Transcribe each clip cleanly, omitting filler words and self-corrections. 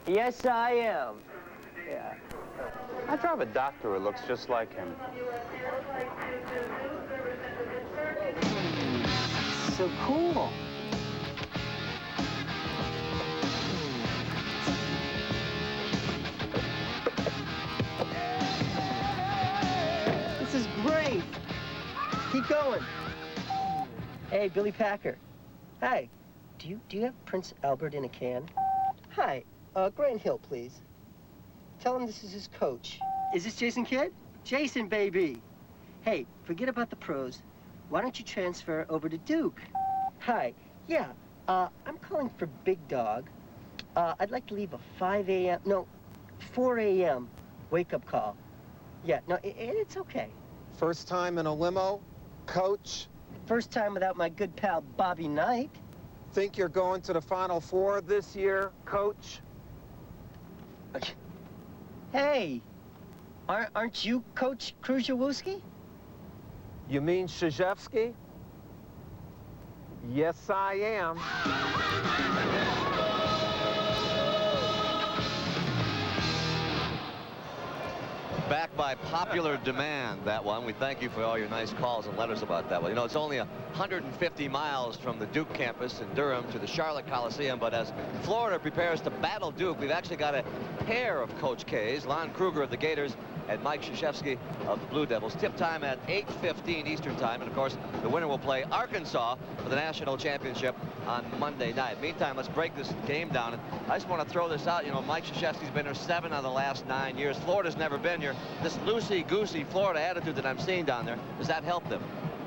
Yes, I am. Yeah. I drive a doctor who looks just like him. So cool. This is great. Keep going. Hey, Billy Packer. Hi. Do you have Prince Albert in a can? Hi. Grant Hill, please. Tell him this is his coach. Is this Jason Kidd? Jason, baby. Hey, forget about the pros. Why don't you transfer over to Duke? Hi. Yeah, I'm calling for Big Dog. I'd like to leave a 5 a.m. No, 4 a.m. wake-up call. Yeah, no, it's okay. First time in a limo, coach? First time without my good pal, Bobby Knight. Think you're going to the Final Four this year, coach? Hey, aren't you Coach Krzyzewski? You mean Krzyzewski? Yes, I am. Back by popular demand, that one. We thank you for all your nice calls and letters about that one. You know, it's only 150 miles from the Duke campus in Durham to the Charlotte Coliseum, but as Florida prepares to battle Duke, we've actually got a pair of Coach K's, Lon Kruger of the Gators and Mike Krzyzewski of the Blue Devils. Tip time at 8:15 Eastern time, and of course the winner will play Arkansas for the national championship on Monday night. Meantime, let's break this game down, and I just want to throw this out. You know, Mike Krzyzewski's been here 7 out of the last 9 years. Florida's never been here. This loosey-goosey Florida attitude that I'm seeing down there, does that help them?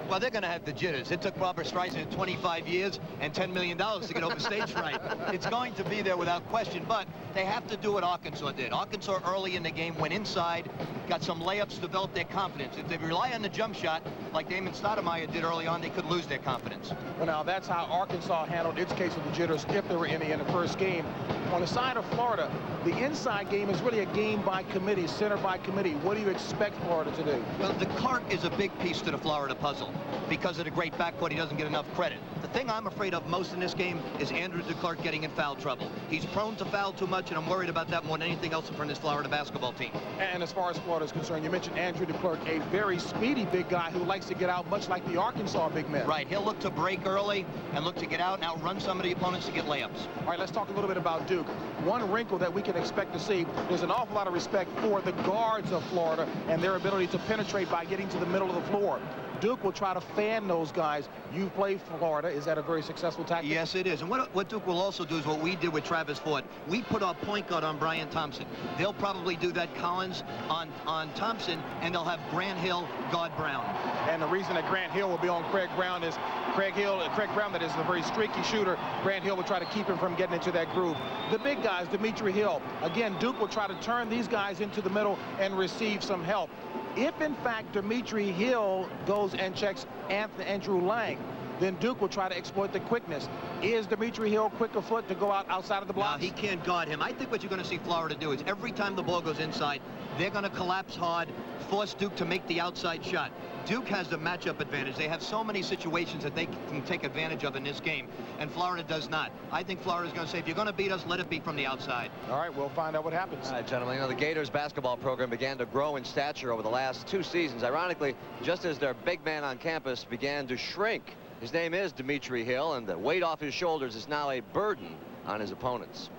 Well, they're going to have the jitters. It took Barbara Streisand 25 years and $10 million to get over stage fright. It's going to be there without question, but they have to do what Arkansas did. Arkansas early in the game went inside, got some layups, developed their confidence. If they rely on the jump shot, like Damon Stoudemire did early on, they could lose their confidence. Well, now, that's how Arkansas handled its case of the jitters if they were in the first game. On the side of Florida, the inside game is really a game by committee, center by committee. What do you expect Florida to do? Well, the Clark is a big piece to the Florida puzzle. Because of the great backcourt, he doesn't get enough credit. The thing I'm afraid of most in this game is Andrew DeClercq getting in foul trouble. He's prone to foul too much, and I'm worried about that more than anything else from this Florida basketball team. And as far as Florida is concerned, you mentioned Andrew DeClercq, a very speedy big guy who likes to get out, much like the Arkansas big men. Right. He'll look to break early and look to get out and outrun some of the opponents to get layups. All right, let's talk a little bit about Duke. One wrinkle that we can expect to see, there's an awful lot of respect for the guards of Florida and their ability to penetrate by getting to the middle of the floor. Duke will try to fan those guys. You've played Florida. Is that a very successful tactic? Yes, it is. And what Duke will also do is what we did with Travis Ford. We put our point guard on Brian Thompson. They'll probably do that Collins on Thompson, and they'll have Grant Hill guard Brown. And the reason that Grant Hill will be on Craig Brown is Craig Brown, that is a very streaky shooter. Grant Hill will try to keep him from getting into that groove. The big guys, Dimitri Hill. Again, Duke will try to turn these guys into the middle and receive some help. If, in fact, Dimitri Hill goes and checks Andrew Lang, then Duke will try to exploit the quickness. Is Dimitri Hill quick of foot to go outside of the block? No, he can't guard him. I think what you're going to see Florida do is every time the ball goes inside, they're going to collapse hard, force Duke to make the outside shot. Duke has the matchup advantage. They have so many situations that they can take advantage of in this game, and Florida does not. I think Florida's going to say, if you're going to beat us, let it be from the outside. All right, we'll find out what happens. All right, gentlemen, you know, the Gators basketball program began to grow in stature over the last 2 seasons. Ironically, just as their big man on campus began to shrink. His name is Dimitri Hill, and the weight off his shoulders is now a burden on his opponents.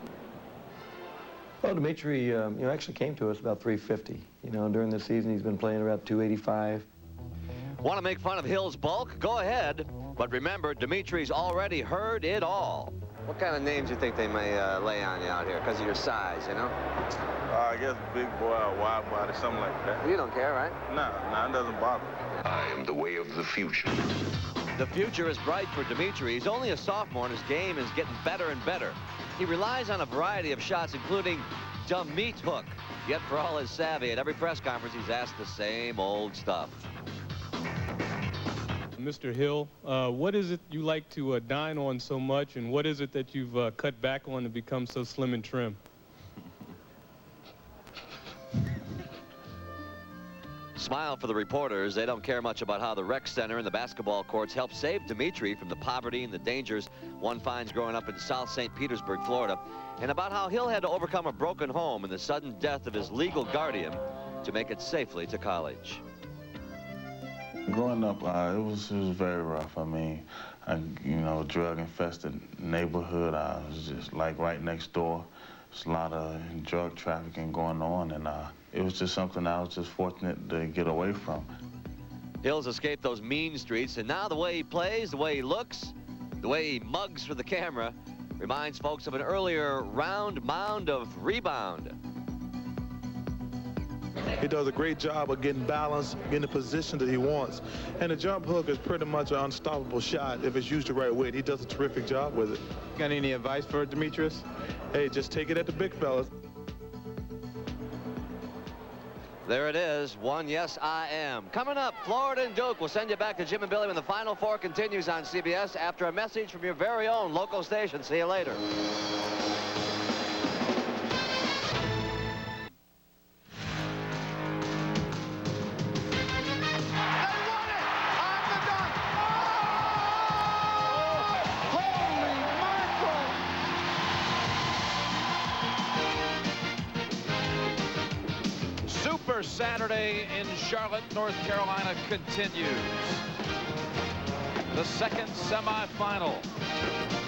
Well, Dimitri, actually came to us about 350. During the season, he's been playing about 285. Want to make fun of Hill's bulk? Go ahead. But remember, Dimitri's already heard it all. What kind of names do you think they may lay on you out here because of your size, I guess big boy or wide body, something like that. You don't care, right? No, it doesn't bother me. I am the way of the future. The future is bright for Dimitri. He's only a sophomore, and his game is getting better and better. He relies on a variety of shots, including dumb meat hook. Yet for all his savvy, at every press conference, he's asked the same old stuff. Mr. Hill, what is it you like to dine on so much, and what is it that you've cut back on to become so slim and trim? smile for the reporters. They don't care much about how the rec center and the basketball courts helped save Dimitri from the poverty and the dangers one finds growing up in South St. Petersburg, Florida, and about how Hill had to overcome a broken home and the sudden death of his legal guardian to make it safely to college. Growing up, it was very rough. I mean, you know, drug-infested neighborhood. I was just like right next door. There's a lot of drug trafficking going on, and it was just something I was just fortunate to get away from. Hill's escaped those mean streets, and now the way he plays, the way he looks, the way he mugs for the camera, reminds folks of an earlier round mound of rebound. He does a great job of getting balance, getting the position that he wants. And the jump hook is pretty much an unstoppable shot if it's used the right way. And he does a terrific job with it. Got any advice for Demetrius? Hey, just take it at the big fellas. There it is, one yes I am. Coming up, Florida and Duke. We'll send you back to Jim and Billy when the Final Four continues on CBS after a message from your very own local station. See you later. Saturday in Charlotte, North Carolina continues. The second semifinal.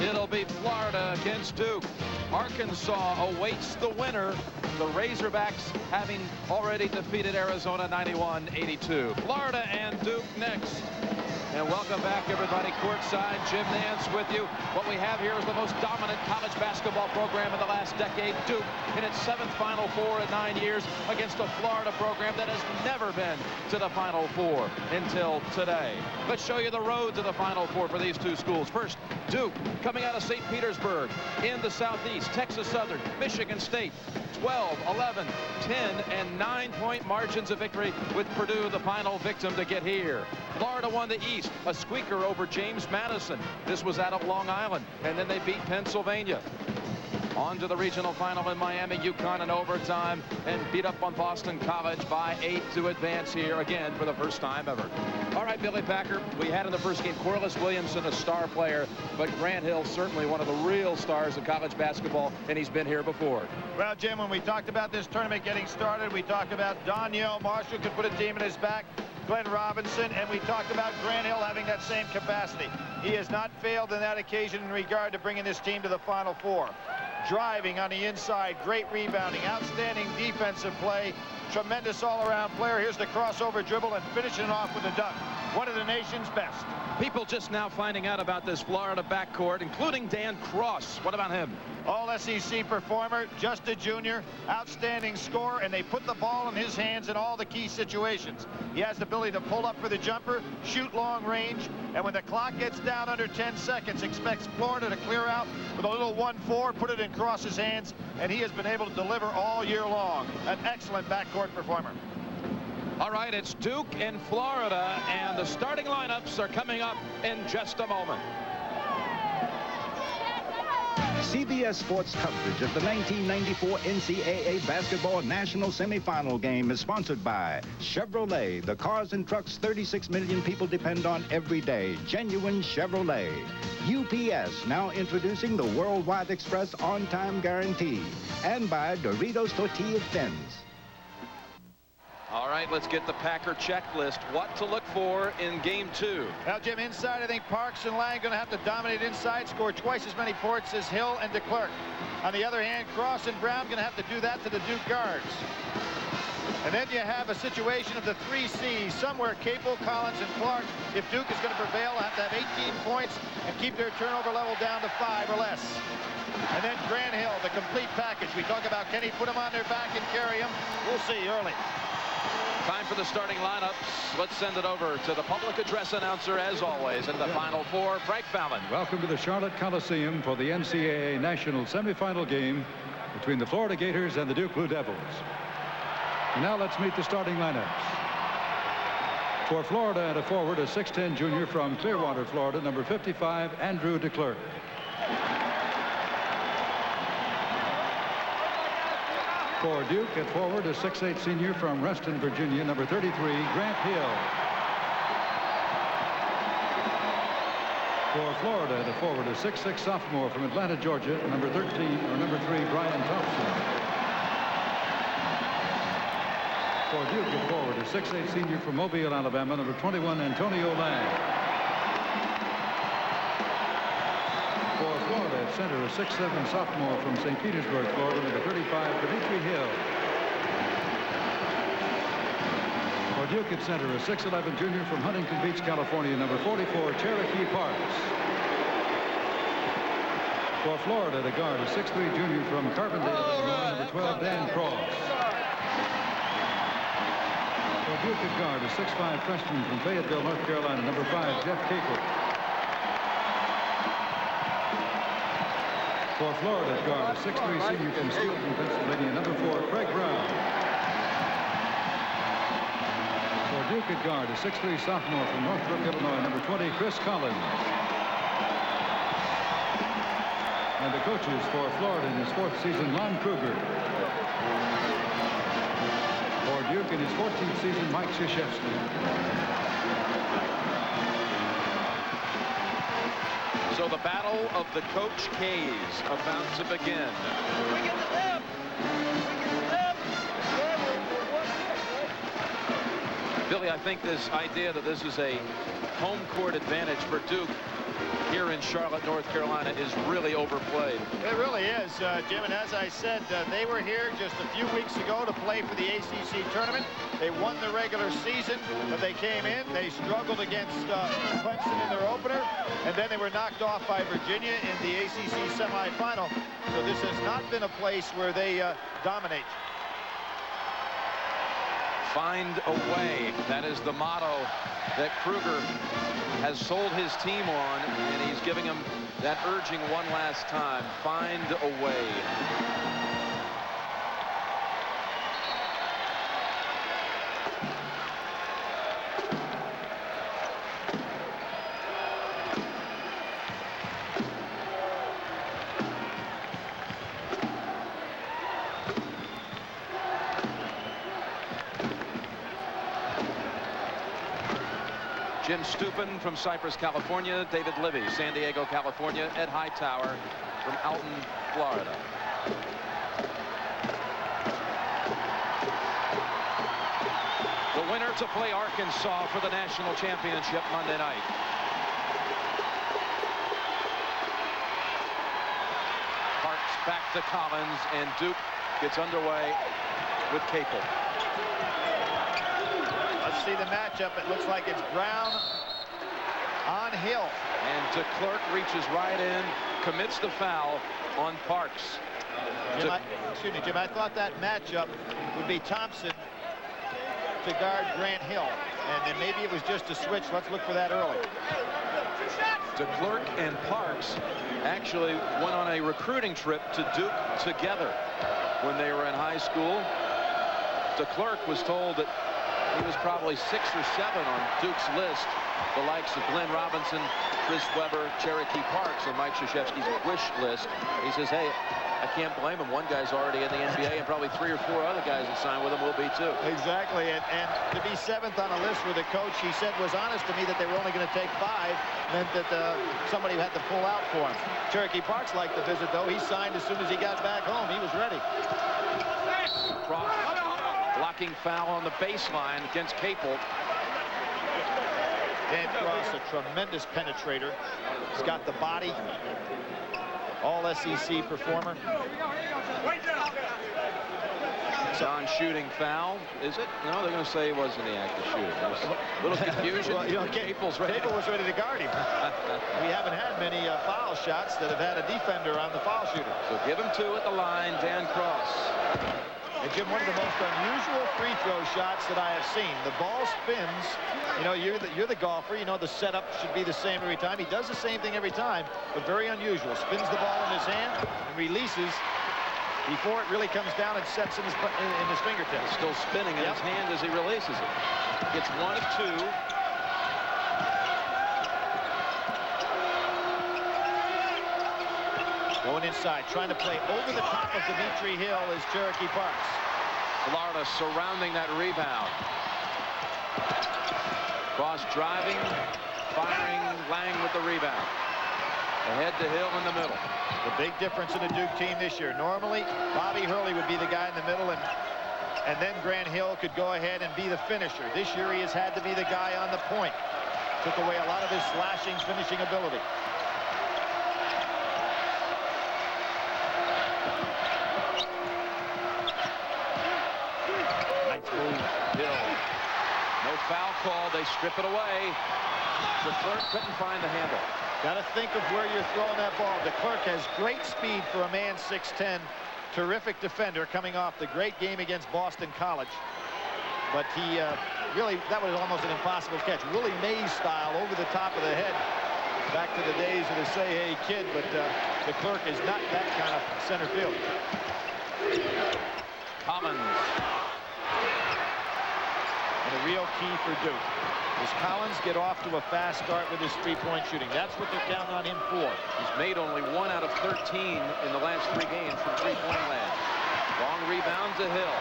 It'll be Florida against Duke. Arkansas awaits the winner. The Razorbacks having already defeated Arizona 91-82. Florida and Duke next. And welcome back, everybody, courtside. Jim Nance with you. What we have here is the most dominant college basketball program in the last decade. Duke in its 7th Final Four in 9 years against a Florida program that has never been to the Final Four until today. Let's show you the road to the Final Four for these two schools. First, Duke coming out of St. Petersburg in the Southeast. Texas Southern, Michigan State, 12, 11, 10, and 9-point margins of victory with Purdue, the final victim to get here. Florida won the East, a squeaker over James Madison. This was out of Long Island, and then they beat Pennsylvania. On to the regional final in Miami, UConn in overtime, and beat up on Boston College by 8 to advance here again for the first time ever. All right, Billy Packer, we had in the first game Corliss Williamson, a star player, but Grant Hill certainly one of the real stars of college basketball, and he's been here before. Well, Jim, when we talked about this tournament getting started, we talked about Donyell Marshall could put a team in his back, Glenn Robinson, and we talked about Grant Hill having that same capacity. He has not failed in that occasion in regard to bringing this team to the Final Four. Driving on the inside, great rebounding, outstanding defensive play, tremendous all-around player. Here's the crossover dribble and finishing off with a dunk. One of the nation's best. People just now finding out about this Florida backcourt, including Dan Cross. What about him? All SEC performer, just a junior, outstanding scorer, and they put the ball in his hands in all the key situations. He has the ability to pull up for the jumper, shoot long range, and when the clock gets down under 10 seconds, expects Florida to clear out with a little 1-4, put it in Cross's hands, and he has been able to deliver all year long. An excellent backcourt performer. All right, it's Duke and Florida, and the starting lineups are coming up in just a moment. CBS Sports coverage of the 1994 NCAA Basketball National Semifinal game is sponsored by Chevrolet, the cars and trucks 36 million people depend on every day. Genuine Chevrolet. UPS, now introducing the Worldwide Express on-time guarantee. And by Doritos Tortilla Thins. All right, let's get the Packer checklist. What to look for in game 2. Now, Jim, inside, I think Parks and Lang going to have to dominate inside, score twice as many points as Hill and DeClercq. On the other hand, Cross and Brown going to have to do that to the Duke guards. And then you have a situation of the 3 C's, somewhere Capel, Collins, and Clark. If Duke is going to prevail, they'll have to have 18 points and keep their turnover level down to 5 or less. And then Grant Hill, the complete package. We talk about, can he put them on their back and carry them? We'll see early. Time for the starting lineups. Let's send it over to the public address announcer, as always, in the Final Four, Frank Fallon. Welcome to the Charlotte Coliseum for the NCAA National Semifinal game between the Florida Gators and the Duke Blue Devils. And now let's meet the starting lineups. For Florida at a forward, a 6'10 junior from Clearwater, Florida, number 55, Andrew DeClercq. For Duke at forward, a 6'8" senior from Reston, Virginia, number 33, Grant Hill. For Florida, the forward, a 6'6" sophomore from Atlanta, Georgia, number 3, Brian Thompson. For Duke at forward, a 6'8" senior from Mobile, Alabama, number 21, Antonio Lang. For Florida at center, a 6'7" sophomore from St. Petersburg, Florida, number 35, Dimitri Hill. For Duke at center, a 6'11" junior from Huntington Beach, California, number 44, Cherokee Parks. For Florida, the guard, a 6'3" junior from Carbondale, Illinois, number 12, Dan Cross. For Duke at guard, a 6'5" freshman from Fayetteville, North Carolina, number 5, Jeff Capel. For Florida at guard, a 6'3" senior from Steelton, Pennsylvania, number 4, Craig Brown. For Duke at guard, a 6'3" sophomore from Northbrook, Illinois, number 20, Chris Collins. And the coaches for Florida in his 4th season, Lon Kruger. For Duke in his 14th season, Mike Krzyzewski. So the battle of the Coach K's about to begin. Billy, I think this idea that this is a home court advantage for Duke here in Charlotte, North Carolina is really overplayed. It really is, Jim, and as I said, they were here just a few weeks ago to play for the ACC tournament. They won the regular season, but they came in, they struggled against Clemson in their opener, and then they were knocked off by Virginia in the ACC semifinal. So this has not been a place where they dominate. Find a way. That is the motto that Kruger has sold his team on, and he's giving them that urging one last time. Find a way. Jim Stupin from Cypress, California. David Livy, San Diego, California. Ed Hightower from Alton, Florida. The winner to play Arkansas for the national championship Monday night. Parks back to Collins, and Duke gets underway with Capel. Let's see the matchup. It looks like it's Brown on Hill. And DeClerc reaches right in, commits the foul on Parks. Jim, I thought that matchup would be Thompson to guard Grant Hill. And then maybe it was just a switch. Let's look for that early. DeClerc and Parks actually went on a recruiting trip to Duke together when they were in high school. DeClerc was told that he was probably 6 or 7 on Duke's list, the likes of Glenn Robinson, Chris Webber, Cherokee Parks, and Mike Krzyzewski's wish list. He says, hey, I can't blame him. One guy's already in the NBA, and probably 3 or 4 other guys that signed with him will be too. Exactly, and to be 7th on a list with a coach he said was honest to me that they were only going to take 5 meant that somebody had to pull out for him. Cherokee Parks liked the visit, though. He signed as soon as he got back home. He was ready. Blocking foul on the baseline against Capel. Dan Cross, a tremendous penetrator. He's got the body. All SEC performer. Non-shooting foul, is it? No, they're going to say he wasn't the act of shooting. There's a little confusion. Well, you know, Capel was ready to guard him. We haven't had many foul shots that have had a defender on the foul shooter. So give him 2 at the line, Dan Cross. And Jim, one of the most unusual free throw shots that I have seen. The ball spins. You know, you're the golfer. You know the setup should be the same every time. He does the same thing every time, but very unusual. Spins the ball in his hand and releases before it really comes down and sets in his fingertips. It's still spinning in his hand as he releases it. Gets 1 of 2. Going inside, trying to play over the top of Dimitri Hill is Cherokee Parks. Florida surrounding that rebound. Cross driving, firing, Lang with the rebound. Ahead to Hill in the middle. The big difference in the Duke team this year. Normally, Bobby Hurley would be the guy in the middle, and then Grant Hill could go ahead and be the finisher. This year, he has had to be the guy on the point. Took away a lot of his slashing, finishing ability. Nice move, Hill. No foul call. They strip it away. DeClerc couldn't find the handle. Got to think of where you're throwing that ball. DeClerc has great speed for a man 6'10". Terrific defender coming off the great game against Boston College. But he really, that was almost an impossible catch. Willie Mays style over the top of the head. Back to the days of the say hey kid, but DeClerc is not that kind of center field. Collins. And a real key for Duke. Does Collins get off to a fast start with his three-point shooting? That's what they're counting on him for. He's made only 1 out of 13 in the last 3 games from three-point land. Long rebound to Hill.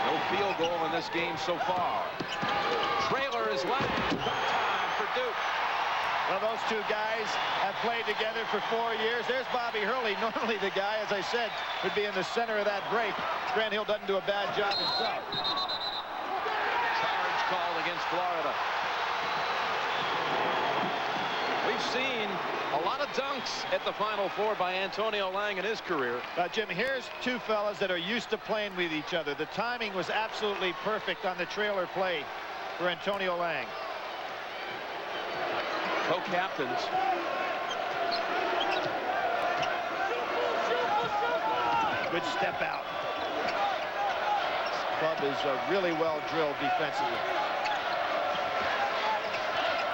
No field goal in this game so far. Trailer is left. Time for Duke. Well, those two guys have played together for 4 years. There's Bobby Hurley. Normally the guy, as I said, would be in the center of that break. Grant Hill doesn't do a bad job himself. Called against Florida. We've seen a lot of dunks at the Final Four by Antonio Lang in his career. Jim, here's two fellas that are used to playing with each other. The timing was absolutely perfect on the trailer play for Antonio Lang. Co-captains. Good step out. Club is really well drilled defensively.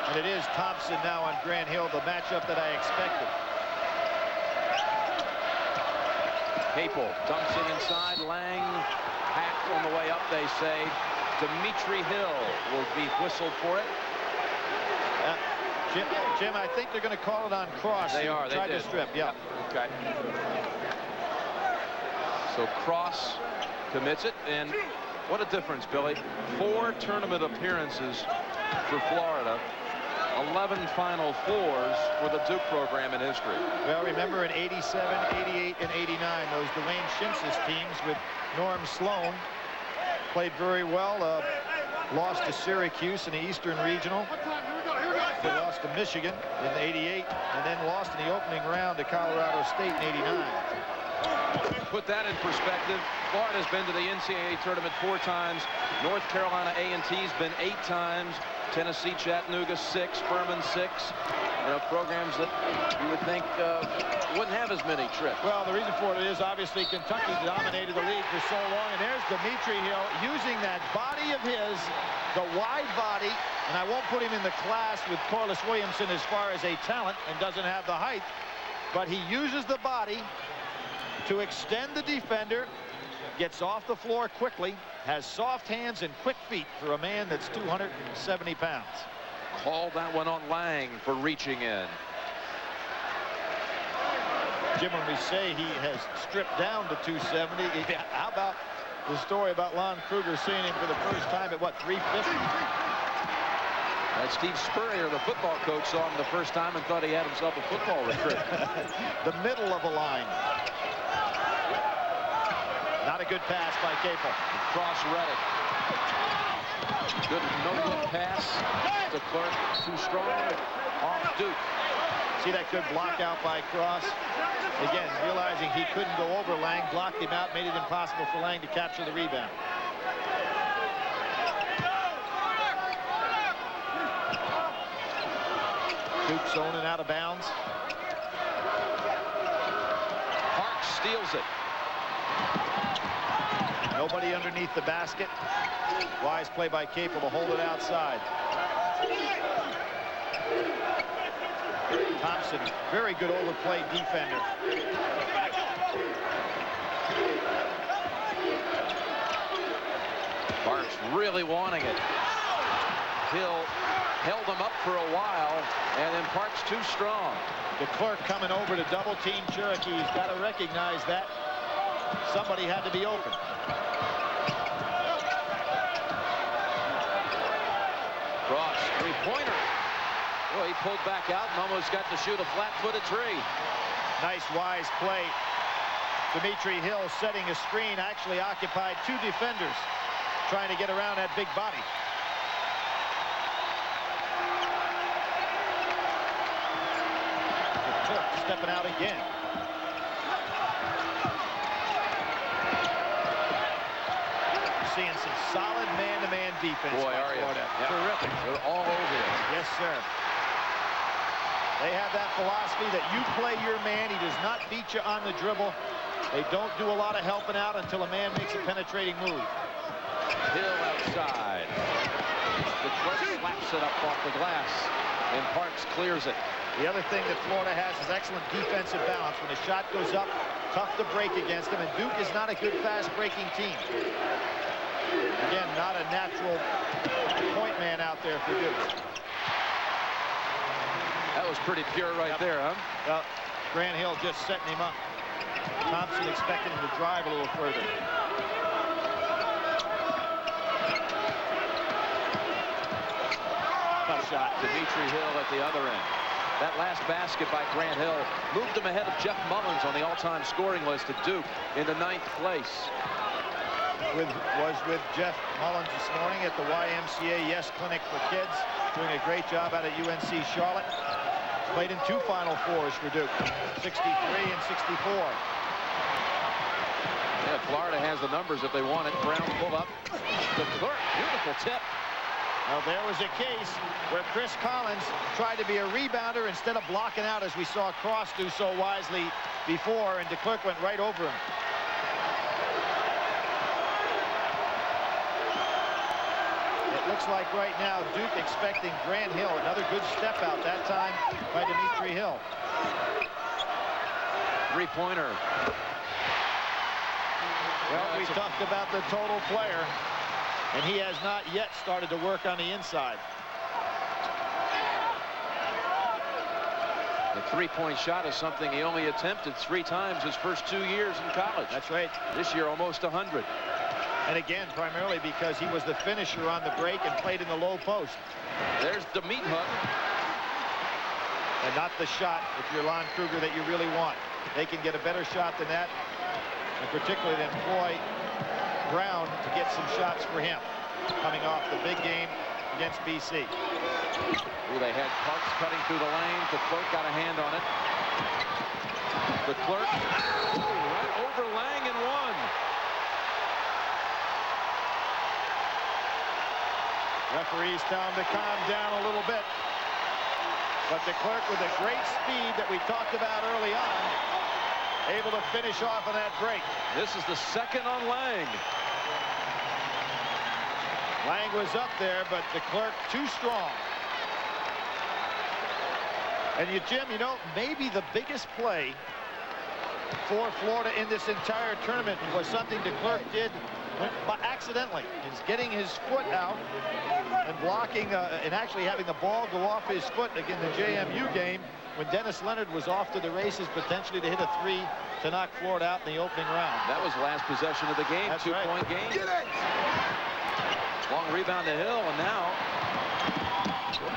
And it is Thompson now on Grant Hill, the matchup that I expected. Capel dumps it inside. Lang hacked on the way up, they say. Dimitri Hill will be whistled for it. Jim, I think they're going to call it on Cross. They are. They tried did. to strip. Yeah. Okay. So Cross commits it, and what a difference, Billy. 4 tournament appearances for Florida, 11 Final Fours for the Duke program in history. Well, remember in 87, 88, and 89, those Dwayne Schins's teams with Norm Sloan played very well. Lost to Syracuse in the Eastern Regional. They lost to Michigan in 88, and then lost in the opening round to Colorado State in 89. Put that in perspective, Florida's been to the NCAA tournament 4 times. North Carolina A&T's been 8 times. Tennessee, Chattanooga 6, Furman 6. You know, programs that you would think wouldn't have as many trips. Well, the reason for it is obviously Kentucky dominated the league for so long, and there's Dimitri Hill using that body of his, the wide body, and I won't put him in the class with Corliss Williamson as far as a talent and doesn't have the height, but he uses the body to extend the defender, gets off the floor quickly, has soft hands and quick feet for a man that's 270 pounds. Called that one on Lang for reaching in. Jim, when we say he has stripped down to 270, how about the story about Lon Kruger seeing him for the first time at, what, 350? Steve Spurrier, the football coach, saw him the first time and thought he had himself a football recruit. The middle of a line. Not a good pass by Capel. Cross read it. Good, no good pass. DeClerc too strong. Off Duke. See that good block out by Cross? Again, realizing he couldn't go over Lang, blocked him out, made it impossible for Lang to capture the rebound. Duke zoning out of bounds. Parks steals it. Nobody underneath the basket. Wise play by Capel to hold it outside. Thompson, very good overplay defender. Parks really wanting it. Hill held them up for a while, and then Parks too strong. DeClerc coming over to double team Cherokee. He's got to recognize that somebody had to be open. Cross, three-pointer. Well, he pulled back out and almost got to shoot a flat-footed three. Nice, wise play. Dimitri Hill setting a screen, actually occupied two defenders trying to get around that big body. DeClerc stepping out again. Seeing some solid man-to-man defense. Boy, are you? Yeah. Terrific. They're all over it. Yes, sir. They have that philosophy that you play your man. He does not beat you on the dribble. They don't do a lot of helping out until a man makes a penetrating move. Hill outside. DeClerc slaps it up off the glass, and Parks clears it. The other thing that Florida has is excellent defensive balance. When a shot goes up, tough to break against them, and Duke is not a good fast-breaking team. Again, not a natural point man out there for Duke. That was pretty pure right there, huh? Well, Grant Hill just setting him up. Thompson expecting him to drive a little further. Tough shot. Dimitri Hill at the other end. That last basket by Grant Hill moved him ahead of Jeff Mullins on the all-time scoring list at Duke in the 9th place. Was with Jeff Mullins this morning at the YMCA Yes Clinic for Kids, doing a great job out at UNC Charlotte. Played in 2 Final Fours for Duke, 63 and 64. Yeah, Florida has the numbers if they want it. Brown pull up. DeClerc, beautiful tip. Well, there was a case where Chris Collins tried to be a rebounder instead of blocking out, as we saw Cross do so wisely before, and DeClerc went right over him. Looks like right now Duke expecting Grant Hill, another good step out that time by Dimitri Hill. Three-pointer. Well, we talked about the total player, and he has not yet started to work on the inside. The three-point shot is something he only attempted 3 times his first 2 years in college. That's right. This year, almost 100. And again, primarily because he was the finisher on the break and played in the low post. There's the meat hook. And not the shot, if you're Lon Kruger, that you really want. They can get a better shot than that, and particularly to employ Brown to get some shots for him, coming off the big game against BC. Ooh, they had Parks cutting through the lane. DeClerc got a hand on it. DeClerc right over Lang and one. Referees tell him to calm down a little bit. But DeClerc, with a great speed that we talked about early on, able to finish off on that break. This is the second on Lang. Lang was up there, but DeClerc too strong. And Jim, you know, maybe the biggest play for Florida in this entire tournament was something DeClerc did accidentally. Is getting his foot out and blocking and actually having the ball go off his foot again in the JMU game when Dennis Leonard was off to the races, potentially to hit a 3 to knock Florida out in the opening round. That was last possession of the game. That's 2-point game. Get it! Long rebound to Hill, and now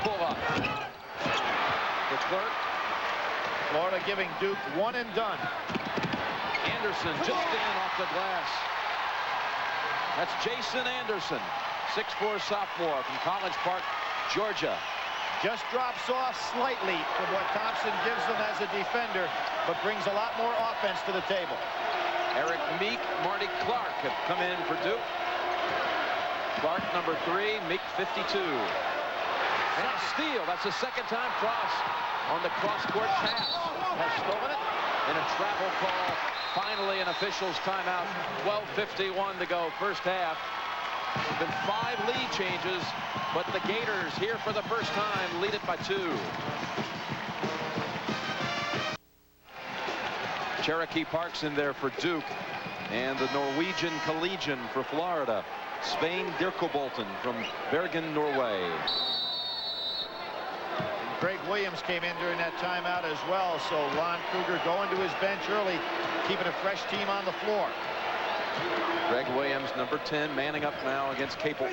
pull up. DeClerc. Florida giving Duke one and done. Anderson just in off the glass. That's Jason Anderson, 6'4" sophomore from College Park, Georgia. Just drops off slightly from what Thompson gives them as a defender, but brings a lot more offense to the table. Eric Meek, Marty Clark have come in for Duke. Clark, number 3, Meek, 52. And a steal. That's the second time Cross on the cross-court pass has stolen it. And a travel call. Finally, an official's timeout. 12:51 to go, first half. There's been 5 lead changes, but the Gators here for the first time lead it by 2. Cherokee Parks in there for Duke, and the Norwegian Collegian for Florida. Svein Dirkobolten from Bergen, Norway. Greg Williams came in during that timeout as well, so Lon Kruger going to his bench early, keeping a fresh team on the floor. Greg Williams, number 10, manning up now against Capel.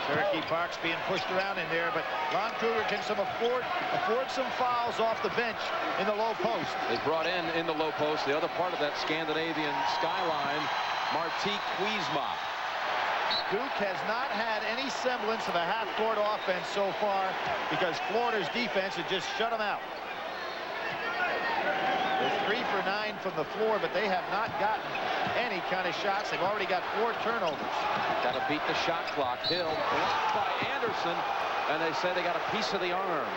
Cherokee Parks being pushed around in there, but Lon Kruger can afford some fouls off the bench in the low post. They brought in the low post, the other part of that Scandinavian skyline, Marti Kwiesma. Duke has not had any semblance of a half-court offense so far because Florida's defense has just shut them out. They're 3 for 9 from the floor, but they have not gotten any kind of shots. They've already got 4 turnovers. Got to beat the shot clock. Hill blocked by Anderson, and they say they got a piece of the arm.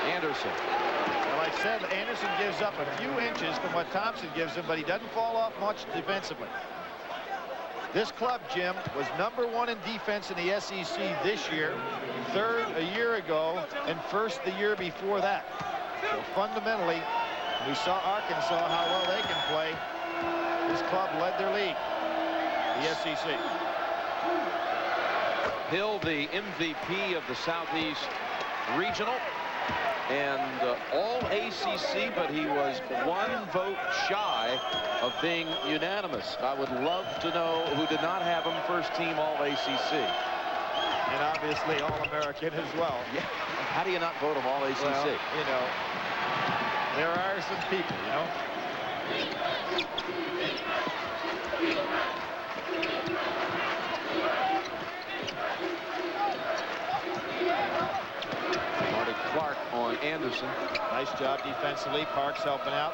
Anderson. Well, like I said, Anderson gives up a few inches from what Thompson gives him, but he doesn't fall off much defensively. This club, Jim, was #1 in defense in the SEC this year, 3rd a year ago, and 1st the year before that. So fundamentally, we saw Arkansas, how well they can play. This club led their league, the SEC. Hill, the MVP of the Southeast Regional, and all ACC, but he was 1 vote shy of being unanimous. I would love to know who did not have him first team all ACC. And obviously All-American as well. Yeah. How do you not vote him all ACC? Well, you know, there are some people, you know. Marty Clark on Anderson. Nice job defensively. Parks helping out.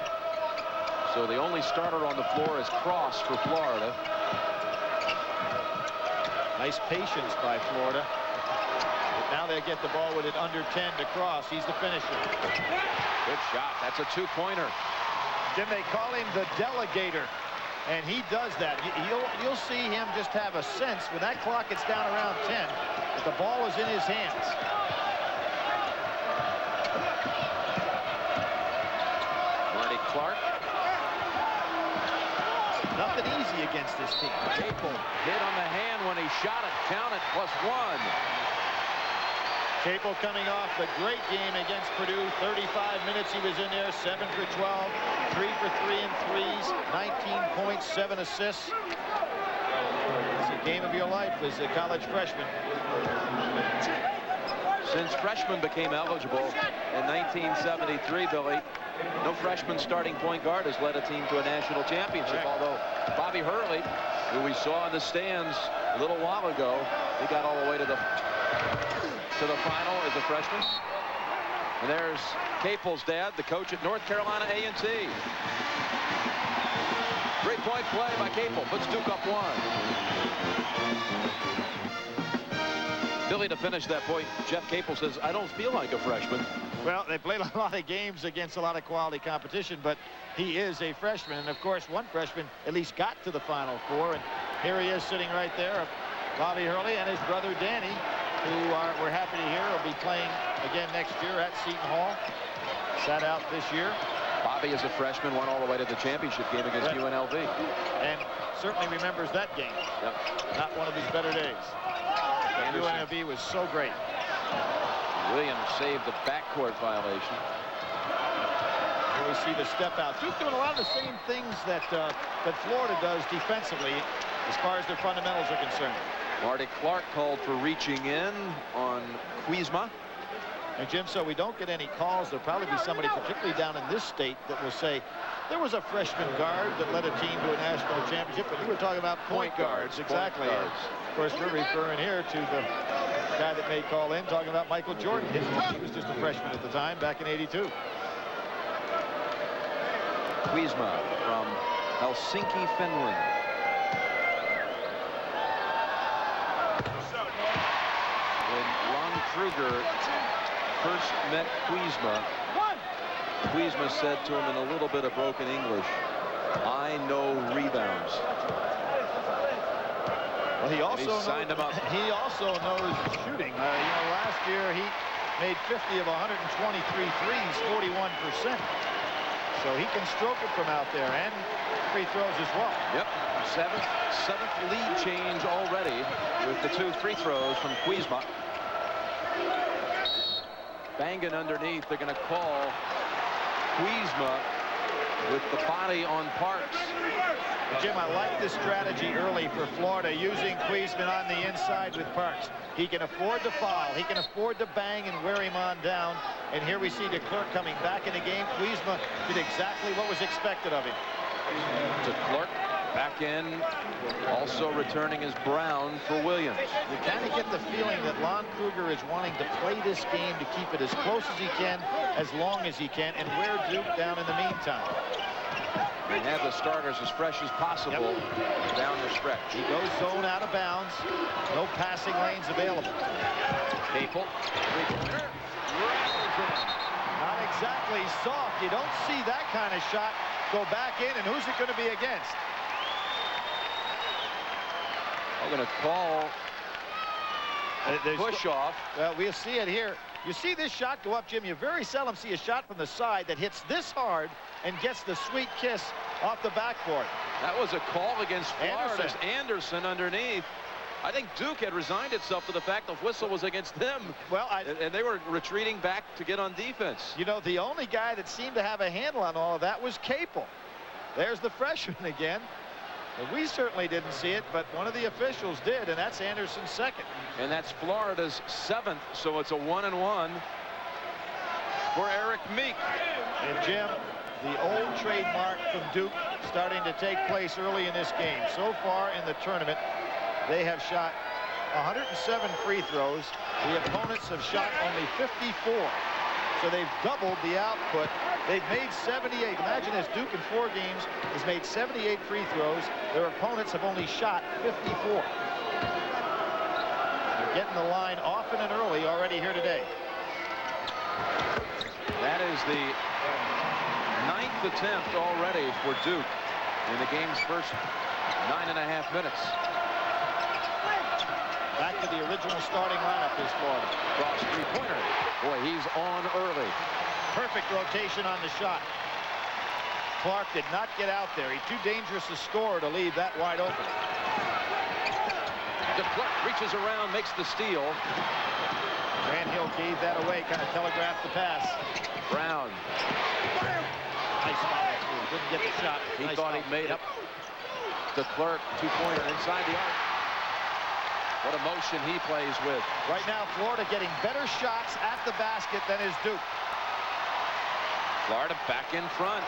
So the only starter on the floor is Cross for Florida. Nice patience by Florida. But now they get the ball with it under 10 to Cross. He's the finisher. Good shot. That's a 2-pointer. Jim, they call him the delegator, and he does that. You'll see him just have a sense when that clock gets down around 10 that the ball is in his hands. Marty Clark. Nothing easy against this team. Capel hit on the hand when he shot it. Count it, +1. Capel coming off a great game against Purdue. 35 minutes he was in there, 7 for 12, 3 for 3 in threes, 19 points, 7 assists. It's a game of your life as a college freshman. Since freshmen became eligible in 1973, Billy, no freshman starting point guard has led a team to a national championship. Although Bobby Hurley, who we saw in the stands a little while ago, he got all the way to the final as a freshman. And there's Capel's dad, the coach at North Carolina A&T. 3-point play by Capel puts Duke up 1. Billy, to finish that point, Jeff Capel says, I don't feel like a freshman. Well, they played a lot of games against a lot of quality competition, but he is a freshman. And, of course, one freshman at least got to the Final Four. And here he is sitting right there, Bobby Hurley and his brother Danny, who we're happy to hear will be playing again next year at Seton Hall. Sat out this year. Bobby, as a freshman, went all the way to the championship game against UNLV. And certainly remembers that game. Yep. Not one of his better days. UNLV was so great. Williams saved the backcourt violation. Here we see the step out. Duke doing a lot of the same things that Florida does defensively as far as their fundamentals are concerned. Marty Clark called for reaching in on Kwiesma. And Jim, so we don't get any calls. There'll probably be somebody, particularly down in this state, that will say there was a freshman guard that led a team to a national championship, but you were talking about point guards. Exactly. Point guards. Of course, we're referring here to the guy that may call in, talking about Michael Jordan. He was just a freshman at the time, back in '82. Kwiesma from Helsinki, Finland. When Lon Kruger first met Kwiesma said to him in a little bit of broken English, I know rebounds. Well, he also signed him up. He also knows shooting. You know, last year he made 50 of 123 threes, 41%. so he can stroke it from out there, and free throws as well. Yep, seventh lead change already with the 2 free throws from Kuzma. Banging underneath, they're going to call Kuzma with the body on Parks. Jim, I like this strategy early for Florida, using Kuzma on the inside with Parks. He can afford to foul. He can afford to bang and wear him on down. And here we see DeClerc coming back in the game. Kuzma did exactly what was expected of him. DeClerc back in, also returning as Brown for Williams. You kind of get the feeling that Lon Kruger is wanting to play this game to keep it as close as he can, as long as he can, and wear Duke down in the meantime. And have the starters as fresh as possible down the stretch. He goes zone out of bounds. No passing lanes available. Capel. Not exactly soft. You don't see that kind of shot go back in, and who's it going to be against? They're going to call push off. Well, we'll see it here. You see this shot go up, Jim. You very seldom see a shot from the side that hits this hard and gets the sweet kiss off the backboard. That was a call against Florida's Anderson underneath. I think Duke had resigned itself to the fact the whistle was against them. Well, and they were retreating back to get on defense. You know, the only guy that seemed to have a handle on all of that was Capel. There's the freshman again. And we certainly didn't see it, but one of the officials did, and that's Anderson's second. And that's Florida's 7th, so it's a 1-and-1 for Eric Meek. And Jim, the old trademark from Duke starting to take place early in this game. So far in the tournament, they have shot 107 free throws. The opponents have shot only 54. So they've doubled the output. They've made 78. Imagine this, Duke in 4 games has made 78 free throws. Their opponents have only shot 54. They're getting the line often and early already here today. That is the 9th attempt already for Duke in the game's first 9.5 minutes. Back to the original starting lineup is Florida. Cross three-pointer. Boy, he's on early. Perfect rotation on the shot. Clark did not get out there. He's too dangerous a scorer to leave that wide open. DeClerc reaches around, makes the steal. Grant Hill gave that away, kind of telegraphed the pass. Brown. Nice foul. Didn't get the shot. He nice thought foul. he made it. DeClerc, two-pointer inside the arc. What a motion he plays with. Right now, Florida getting better shots at the basket than is Duke. Florida back in front.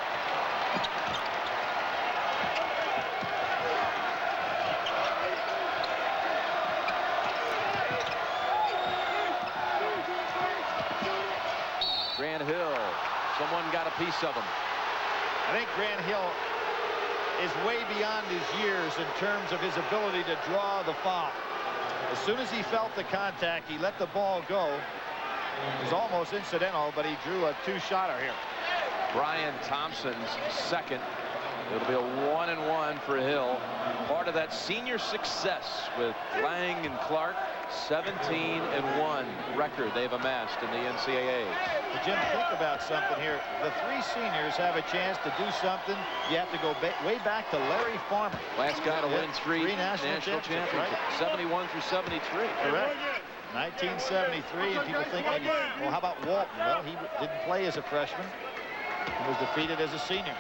Grant Hill. Someone got a piece of him. I think Grant Hill is way beyond his years in terms of his ability to draw the foul. As soon as he felt the contact, he let the ball go. It was almost incidental, but he drew a two-shotter here. Brian Thompson's second. It'll be a 1-and-1 for Hill. Part of that senior success with Lang and Clark. 17-1 record they've amassed in the NCAA. But Jim, think about something here. The 3 seniors have a chance to do something. You have to go way back to Larry Farmer. Last guy to win three national championships, right? 71 through 73. Correct. 1973, and people think, well, how about Walton? Well, he didn't play as a freshman. He was defeated as a senior.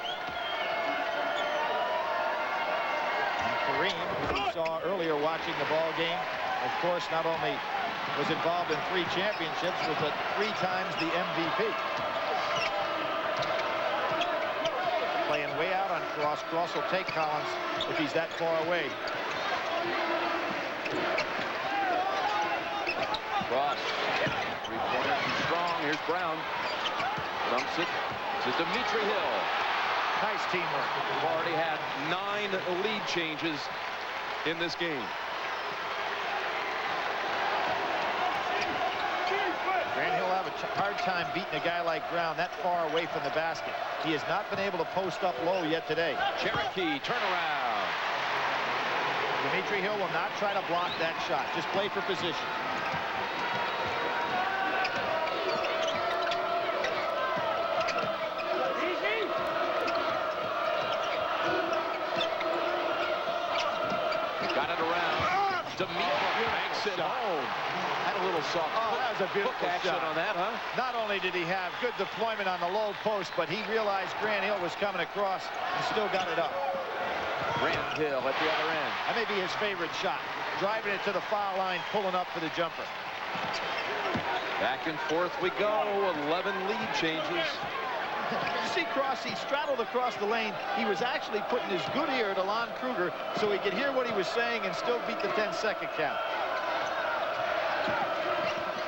And Kareem, who we saw earlier watching the ball game, of course, not only was involved in 3 championships, was 3 times the MVP. Playing way out on Cross. Cross will take Collins if he's that far away. Cross. 3-pointer too strong. Here's Brown. Dumps it to Dimitri Hill. Nice teamwork. We've already had 9 lead changes in this game. Grant Hill will have a hard time beating a guy like Brown that far away from the basket. He has not been able to post up low yet today. Cherokee turnaround. Dimitri Hill will not try to block that shot. Just play for position. Demetra banks it home. Had a little soft that was a beautiful hook action shot on that, huh? Not only did he have good deployment on the low post, but he realized Grant Hill was coming across and still got it up. Grant Hill at the other end. That may be his favorite shot. Driving it to the foul line, pulling up for the jumper. Back and forth we go. 11 lead changes. You see Crossy straddled across the lane. He was actually putting his good ear to Lon Kruger so he could hear what he was saying and still beat the 10-second count.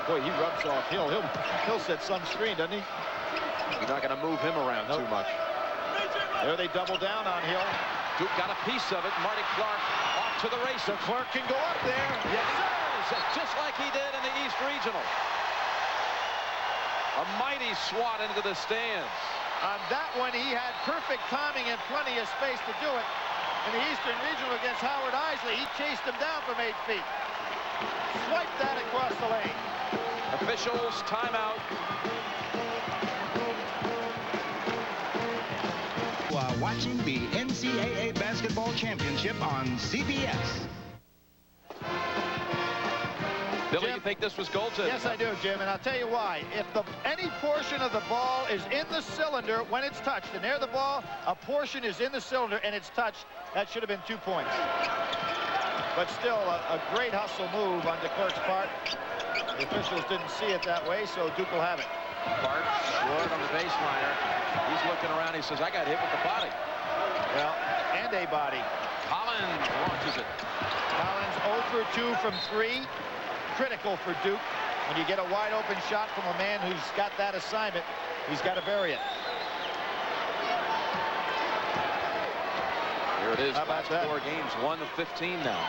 Boy, he rubs off Hill. He'll set some screen, doesn't he? You're not going to move him around too much. There they double down on Hill. Duke got a piece of it. Marty Clark off to the races. So Clark can go up there. Yes, sir. Just like he did in the East Regional. A mighty swat into the stands. On that one, he had perfect timing and plenty of space to do it. In the Eastern Regional against Howard Isley, he chased him down from 8 feet. Swiped that across the lane. Officials, timeout. You are watching the NCAA Basketball Championship on CBS. Billy, Jim, you think this was goaltending? Yes, I do, Jim, and I'll tell you why. If any portion of the ball is in the cylinder when it's touched, and there the ball, a portion is in the cylinder and it's touched, that should have been 2 points. But still, a great hustle move on DeClerc's part. The officials didn't see it that way, so Duke will have it. Clark scored on the baseliner. He's looking around. He says, I got hit with the body. Well, and a body. Collins launches it. Collins 0 for 2 from 3. Critical for Duke. When you get a wide open shot from a man who's got that assignment, he's got to bury it. Here it is. How about that? 4 games, 1-15 now.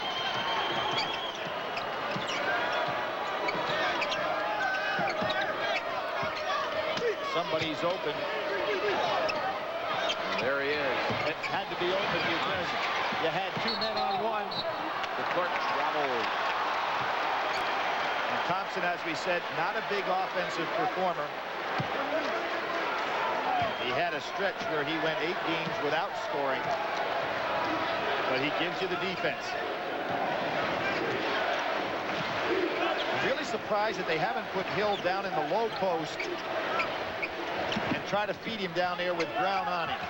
Somebody's open. There he is. It had to be open because you had 2 men on 1. The Clark traveled. And Thompson, as we said, not a big offensive performer. He had a stretch where he went 8 games without scoring. But he gives you the defense. I'm really surprised that they haven't put Hill down in the low post and try to feed him down there with Brown on him.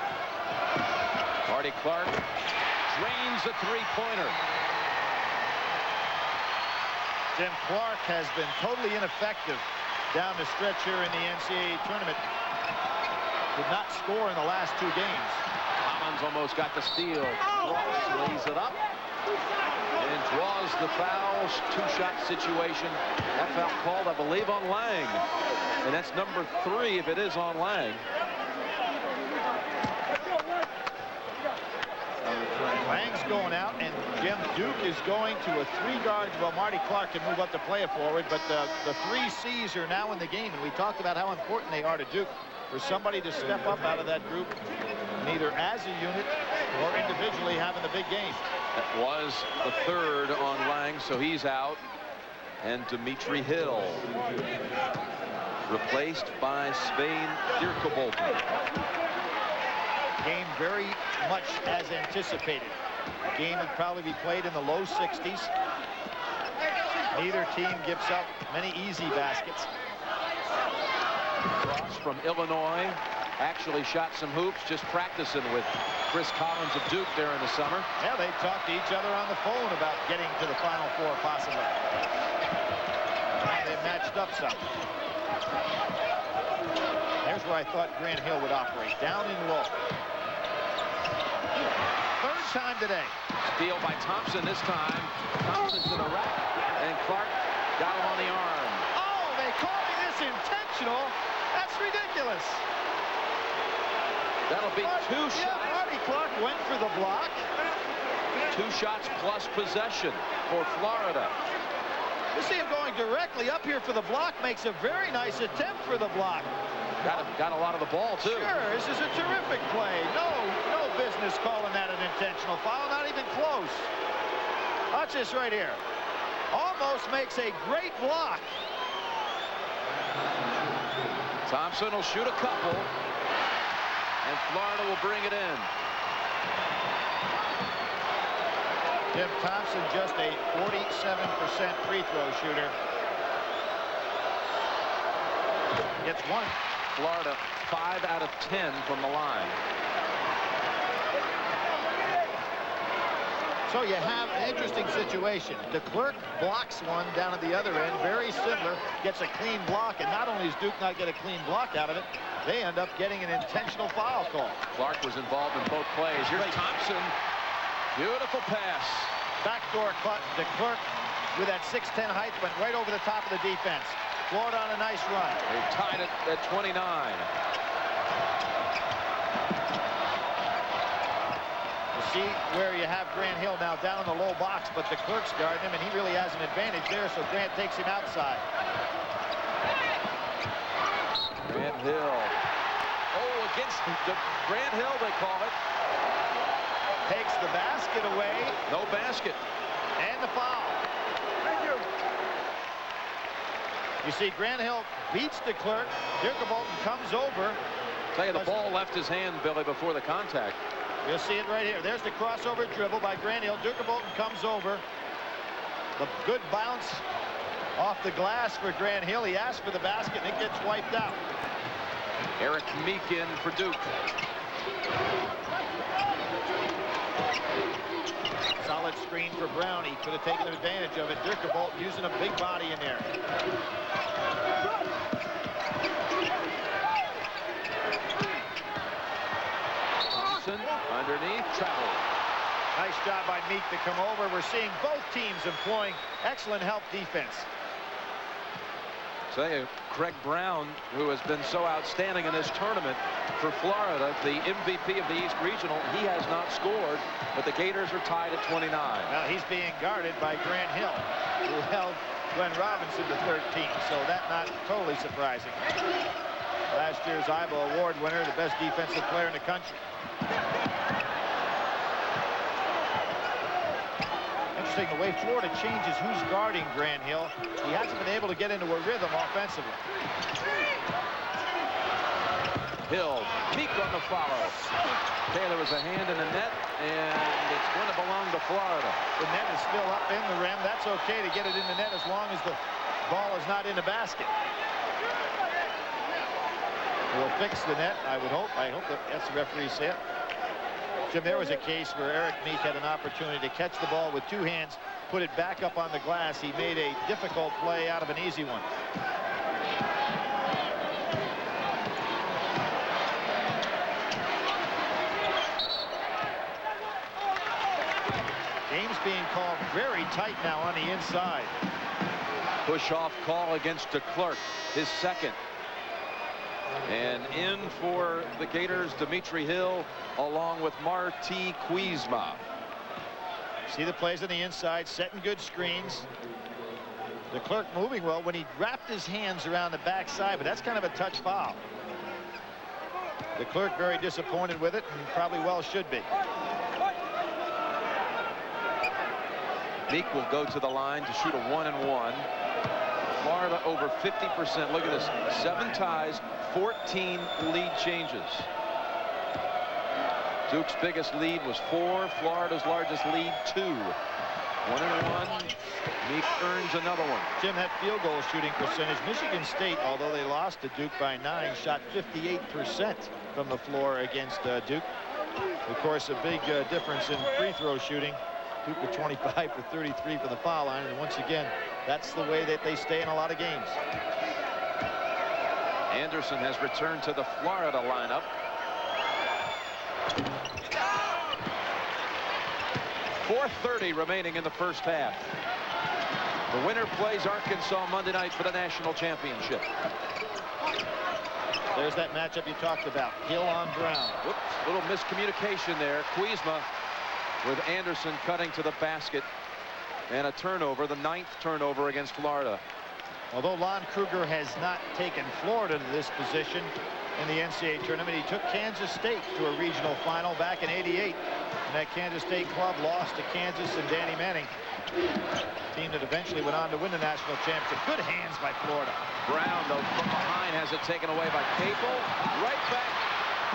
Marty Clark drains a 3-pointer. Jim, Clark has been totally ineffective down the stretch here in the NCAA tournament. Did not score in the last 2 games. Collins almost got the steal. Ross lays it up and draws the foul. 2-shot situation. That foul called, I believe, on Lang. And that's number 3 if it is on Lang. Lang's going out, and Jim, Duke is going to a 3-guard. Well, Marty Clark can move up to play it forward, but the 3 C's are now in the game, and we talked about how important they are to Duke. For somebody to step up out of that group, neither as a unit or individually having the big game. That was the 3rd on Lang, so he's out. And Dimitri Hill replaced by Svein Dirkeboulten. Game very much as anticipated. The game would probably be played in the low 60s. Neither team gives up many easy baskets. Ross from Illinois actually shot some hoops, just practicing with Chris Collins of Duke during the summer. Yeah, they talked to each other on the phone about getting to the Final Four possibly. They matched up some. There's where I thought Grant Hill would operate, down and low. 3rd time today. Steal by Thompson this time. Thompson to the rack, and Clark got him on the arm. Oh, they call me this intentional. That's ridiculous. That'll be 2 shots. Yeah, Marty Clark went for the block. 2 shots plus possession for Florida. You see him going directly up here for the block, makes a very nice attempt for the block. Got a lot of the ball, too. Sure, this is a terrific play. No business calling that an intentional foul, not even close. Watch this right here. Almost makes a great block. Thompson will shoot a couple, and Florida will bring it in. Jim Thompson, just a 47% free throw shooter. Gets one. Florida 5 out of 10 from the line. So you have an interesting situation. DeClerc blocks one down at the other end, very similar, gets a clean block, and not only does Duke not get a clean block out of it, they end up getting an intentional foul call. Clark was involved in both plays. Here's Thompson. Beautiful pass. Backdoor cut. DeClerc with that 6'10" height went right over the top of the defense. Florida on a nice run. They tied it at 29. See where you have Grant Hill now down in the low box, but DeClerc's guarding him, and he really has an advantage there, so Grant takes him outside. Grant Hill. Oh, against Grant Hill, they call it. Takes the basket away. No basket. And the foul. Thank you. You see, Grant Hill beats DeClerc. Dirk Bolton comes over. Tell you, the ball left his hand, Billy, before the contact. You'll see it right here. There's the crossover dribble by Grant Hill. Dirk Bolton comes over. The good bounce off the glass for Grant Hill. He asked for the basket, and it gets wiped out. Eric Meek in for Duke. Solid screen for Brown. He could have taken advantage of it. Dirk Bolton using a big body in there. Underneath, travel. Nice job by Meek to come over. We're seeing both teams employing excellent help defense. Tell you, Craig Brown, who has been so outstanding in this tournament for Florida, the MVP of the East Regional, he has not scored, but the Gators are tied at 29. Now he's being guarded by Grant Hill, who held Glenn Robinson to 13, so that's not totally surprising. Last year's IBA Award winner, the best defensive player in the country. Interesting the way Florida changes who's guarding Grant Hill. He hasn't been able to get into a rhythm offensively. Hill, Meek on the follow. Taylor was a hand in the net, and it's going to belong to Florida. The net is still up in the rim. That's okay to get it in the net as long as the ball is not in the basket. We'll fix the net, I would hope. I hope that's the referee said. Jim, there was a case where Eric Meek had an opportunity to catch the ball with two hands, put it back up on the glass. He made a difficult play out of an easy one. Game's being called very tight now on the inside. Push-off call against DeClerc, his second. And in for the Gators, Dimitri Hill, along with Marti Kuzma. See the plays on the inside, setting good screens. DeClerc moving well when he wrapped his hands around the backside, but that's kind of a touch foul. DeClerc very disappointed with it, and probably well should be. Meek will go to the line to shoot a 1-and-1. Florida over 50%. Look at this. 7 ties, 14 lead changes. Duke's biggest lead was 4. Florida's largest lead, 2. 1-and-1. Meek earns another one. Jim, that field goal shooting percentage. Michigan State, although they lost to Duke by 9, shot 58% from the floor against Duke. Of course, a big difference in free throw shooting. Duke with 25 for 33 from the foul line, and once again, that's the way that they stay in a lot of games. Anderson has returned to the Florida lineup. .430 remaining in the first half. The winner plays Arkansas Monday night for the national championship. There's that matchup you talked about. Hill on Brown. Whoops, little miscommunication there. Kuzma with Anderson cutting to the basket, and a turnover, the 9th turnover against Florida. Although Lon Kruger has not taken Florida to this position in the NCAA tournament, he took Kansas State to a regional final back in '88. And that Kansas State club lost to Kansas and Danny Manning, team that eventually went on to win the national championship. Good hands by Florida. Brown, though, from behind has it taken away by Capel. Right back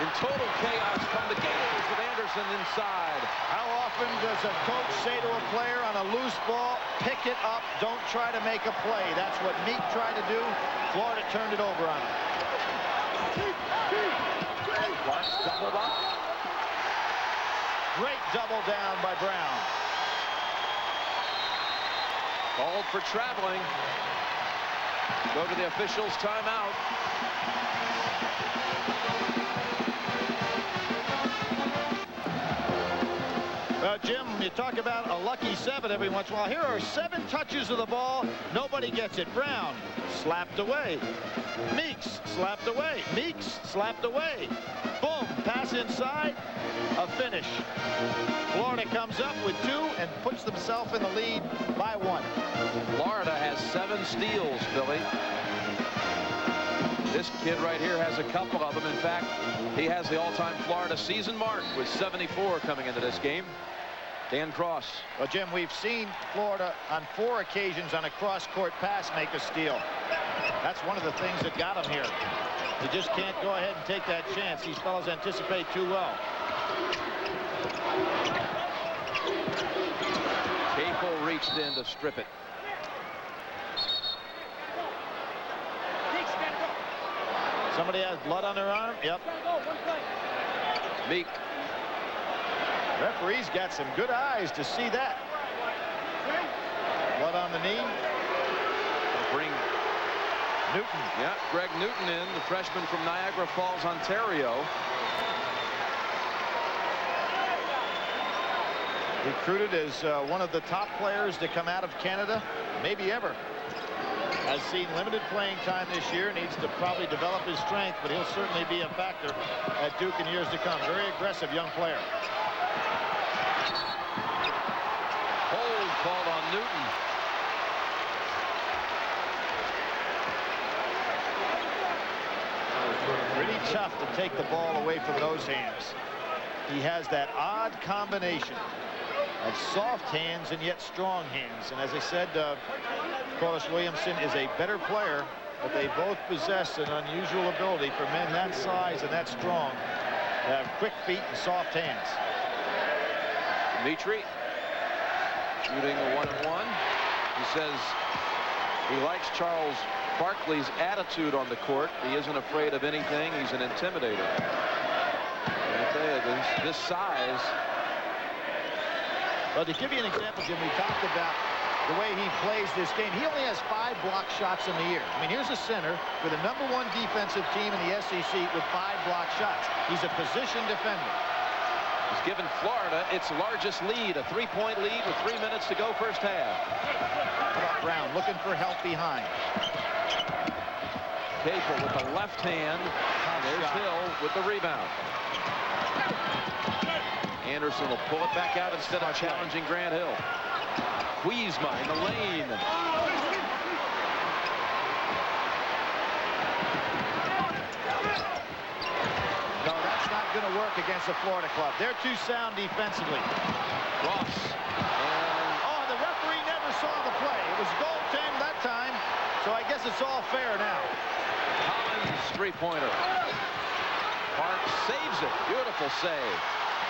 in total chaos from the Gators with Anderson inside. How often does a coach say to a player on a loose ball, pick it up, don't try to make a play? That's what Meek tried to do. Florida turned it over on him. Clark's doubled up. Great double down by Brown. Called for traveling. Go to the officials' timeout. Jim, you talk about a lucky 7 every once in a while. Here are 7 touches of the ball. Nobody gets it. Brown slapped away. Meeks slapped away. Meeks slapped away. Boom. Pass inside. A finish. Florida comes up with 2 and puts themselves in the lead by 1. Florida has 7 steals, Billy. This kid right here has a couple of them. In fact, he has the all-time Florida season mark with 74 coming into this game. Dan Cross. Well, Jim, we've seen Florida on 4 occasions on a cross-court pass make a steal. That's one of the things that got him here. You just can't go ahead and take that chance. These fellows anticipate too well. Capel reached in to strip it. Somebody has blood on their arm. Yep. Meek. Referee's got some good eyes to see that. Blood on the knee. Bring Newton. Yeah, Greg Newton in, the freshman from Niagara Falls, Ontario. Recruited as one of the top players to come out of Canada, maybe ever. Has seen limited playing time this year, needs to probably develop his strength, but he'll certainly be a factor at Duke in years to come. Very aggressive young player. Hold called on Newton. Pretty tough to take the ball away from those hands. He has that odd combination of soft hands and yet strong hands. And as I said, Corliss Williamson is a better player, but they both possess an unusual ability for men that size and that strong to have quick feet and soft hands. Dimitri shooting a 1-and-1. He says he likes Charles Barkley's attitude on the court. He isn't afraid of anything. He's an intimidator. And I tell you, this size. Well, to give you an example, Jim, we talked about the way he plays this game. He only has 5 block shots in the year. I mean, here's a center with a #1 defensive team in the SEC with 5 block shots. He's a position defender. He's given Florida its largest lead, a 3-point lead with 3 minutes to go first half. How about Brown looking for help behind? Capel with the left hand. There's Hill with the rebound. Anderson will pull it back out instead of challenging Grant Hill. Kuzma in the lane. No, that's not going to work against the Florida club. They're too sound defensively. Ross. Oh, the referee never saw the play. It was goaltend that time, so I guess it's all fair now. Collins, three-pointer. Park saves it. Beautiful save.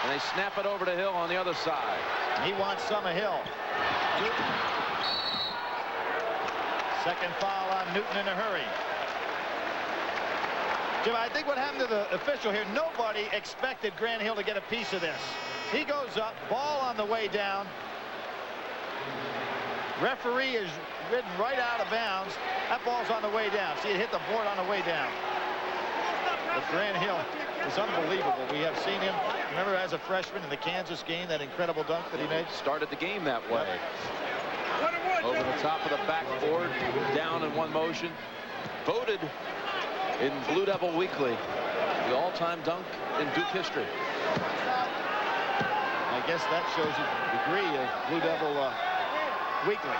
And they snap it over to Hill on the other side. He wants some of Hill. Newton. Second foul on Newton in a hurry. Jim, I think what happened to the official here, nobody expected Grant Hill to get a piece of this. He goes up, ball on the way down. Referee is ridden right out of bounds. That ball's on the way down. See, it hit the board on the way down. But Grant Hill is unbelievable. We have seen him, remember, as a freshman in the Kansas game, that incredible dunk that he made? Started the game that way. Over the top of the backboard, down in one motion. Voted in Blue Devil Weekly, the all-time dunk in Duke history. I guess that shows you the degree of Blue Devil Weekly.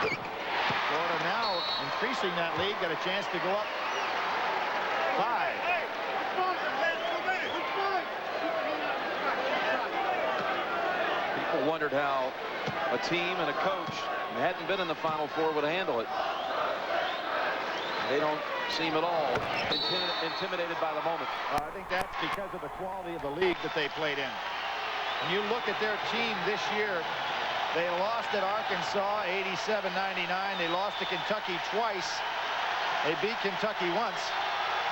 Florida now increasing that lead, got a chance to go up 5. People wondered how a team and a coach who hadn't been in the Final Four would handle it. They don't seem at all intimidated by the moment. I think that's because of the quality of the league that they played in. When you look at their team this year, they lost at Arkansas 87-99. They lost to Kentucky twice. They beat Kentucky once.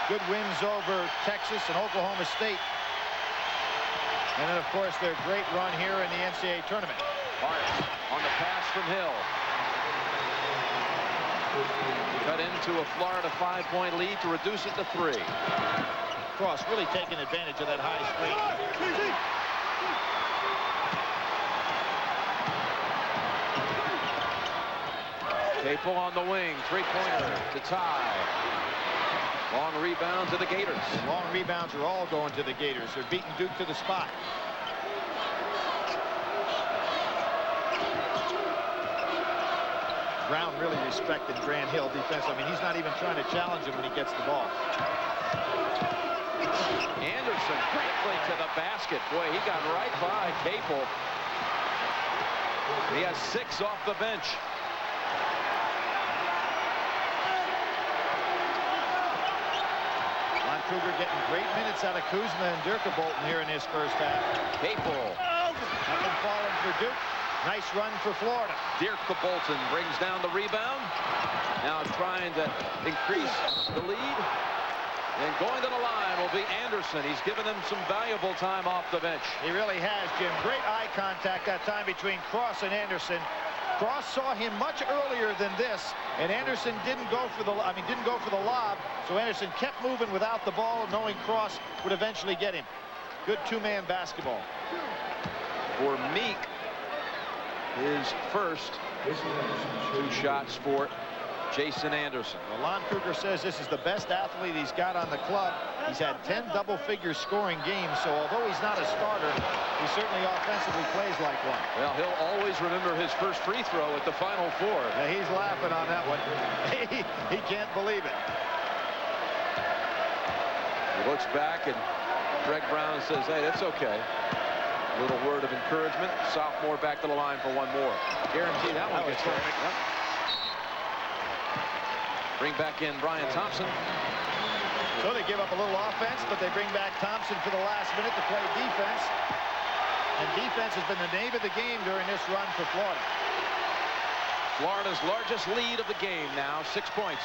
Good wins over Texas and Oklahoma State. And then, of course, their great run here in the NCAA tournament. Hart on the pass from Hill. Cut into a Florida 5-point lead to reduce it to 3. Cross really taking advantage of that high screen. Capel on the wing, 3-pointer to tie. Long rebound to the Gators. Long rebounds are all going to the Gators. They're beating Duke to the spot. Brown really respected Grant Hill defense. I mean, he's not even trying to challenge him when he gets the ball. Anderson quickly to the basket. Boy, he got right by Capel. He has 6 off the bench. Lon Kruger getting great minutes out of Kuzma and Dirkabolten here in his first half. Capel. Nothing falling for Duke. Nice run for Florida. Dirkabolten brings down the rebound. Now trying to increase the lead. And going to the line will be Anderson. He's given them some valuable time off the bench. He really has, Jim. Great eye contact that time between Cross and Anderson. Cross saw him much earlier than this, and Anderson didn't go for the lob, so Anderson kept moving without the ball, knowing Cross would eventually get him. Good two-man basketball. For Meek, his first 2 shots for Jason Anderson. Well, Lon Kruger says this is the best athlete he's got on the club. He's had 10 double-figure scoring games, so although he's not a starter, he certainly offensively plays like one. Well, he'll always remember his first free throw at the Final Four. Yeah, he's laughing on that one. He can't believe it. He looks back, and Greg Brown says, hey, that's okay. A little word of encouragement. Sophomore back to the line for one more. Guarantee that one gets going. Yep. Bring back in Brian Thompson. So they give up a little offense, but they bring back Thompson for the last minute to play defense. And defense has been the name of the game during this run for Florida. Florida's largest lead of the game now, 6 points.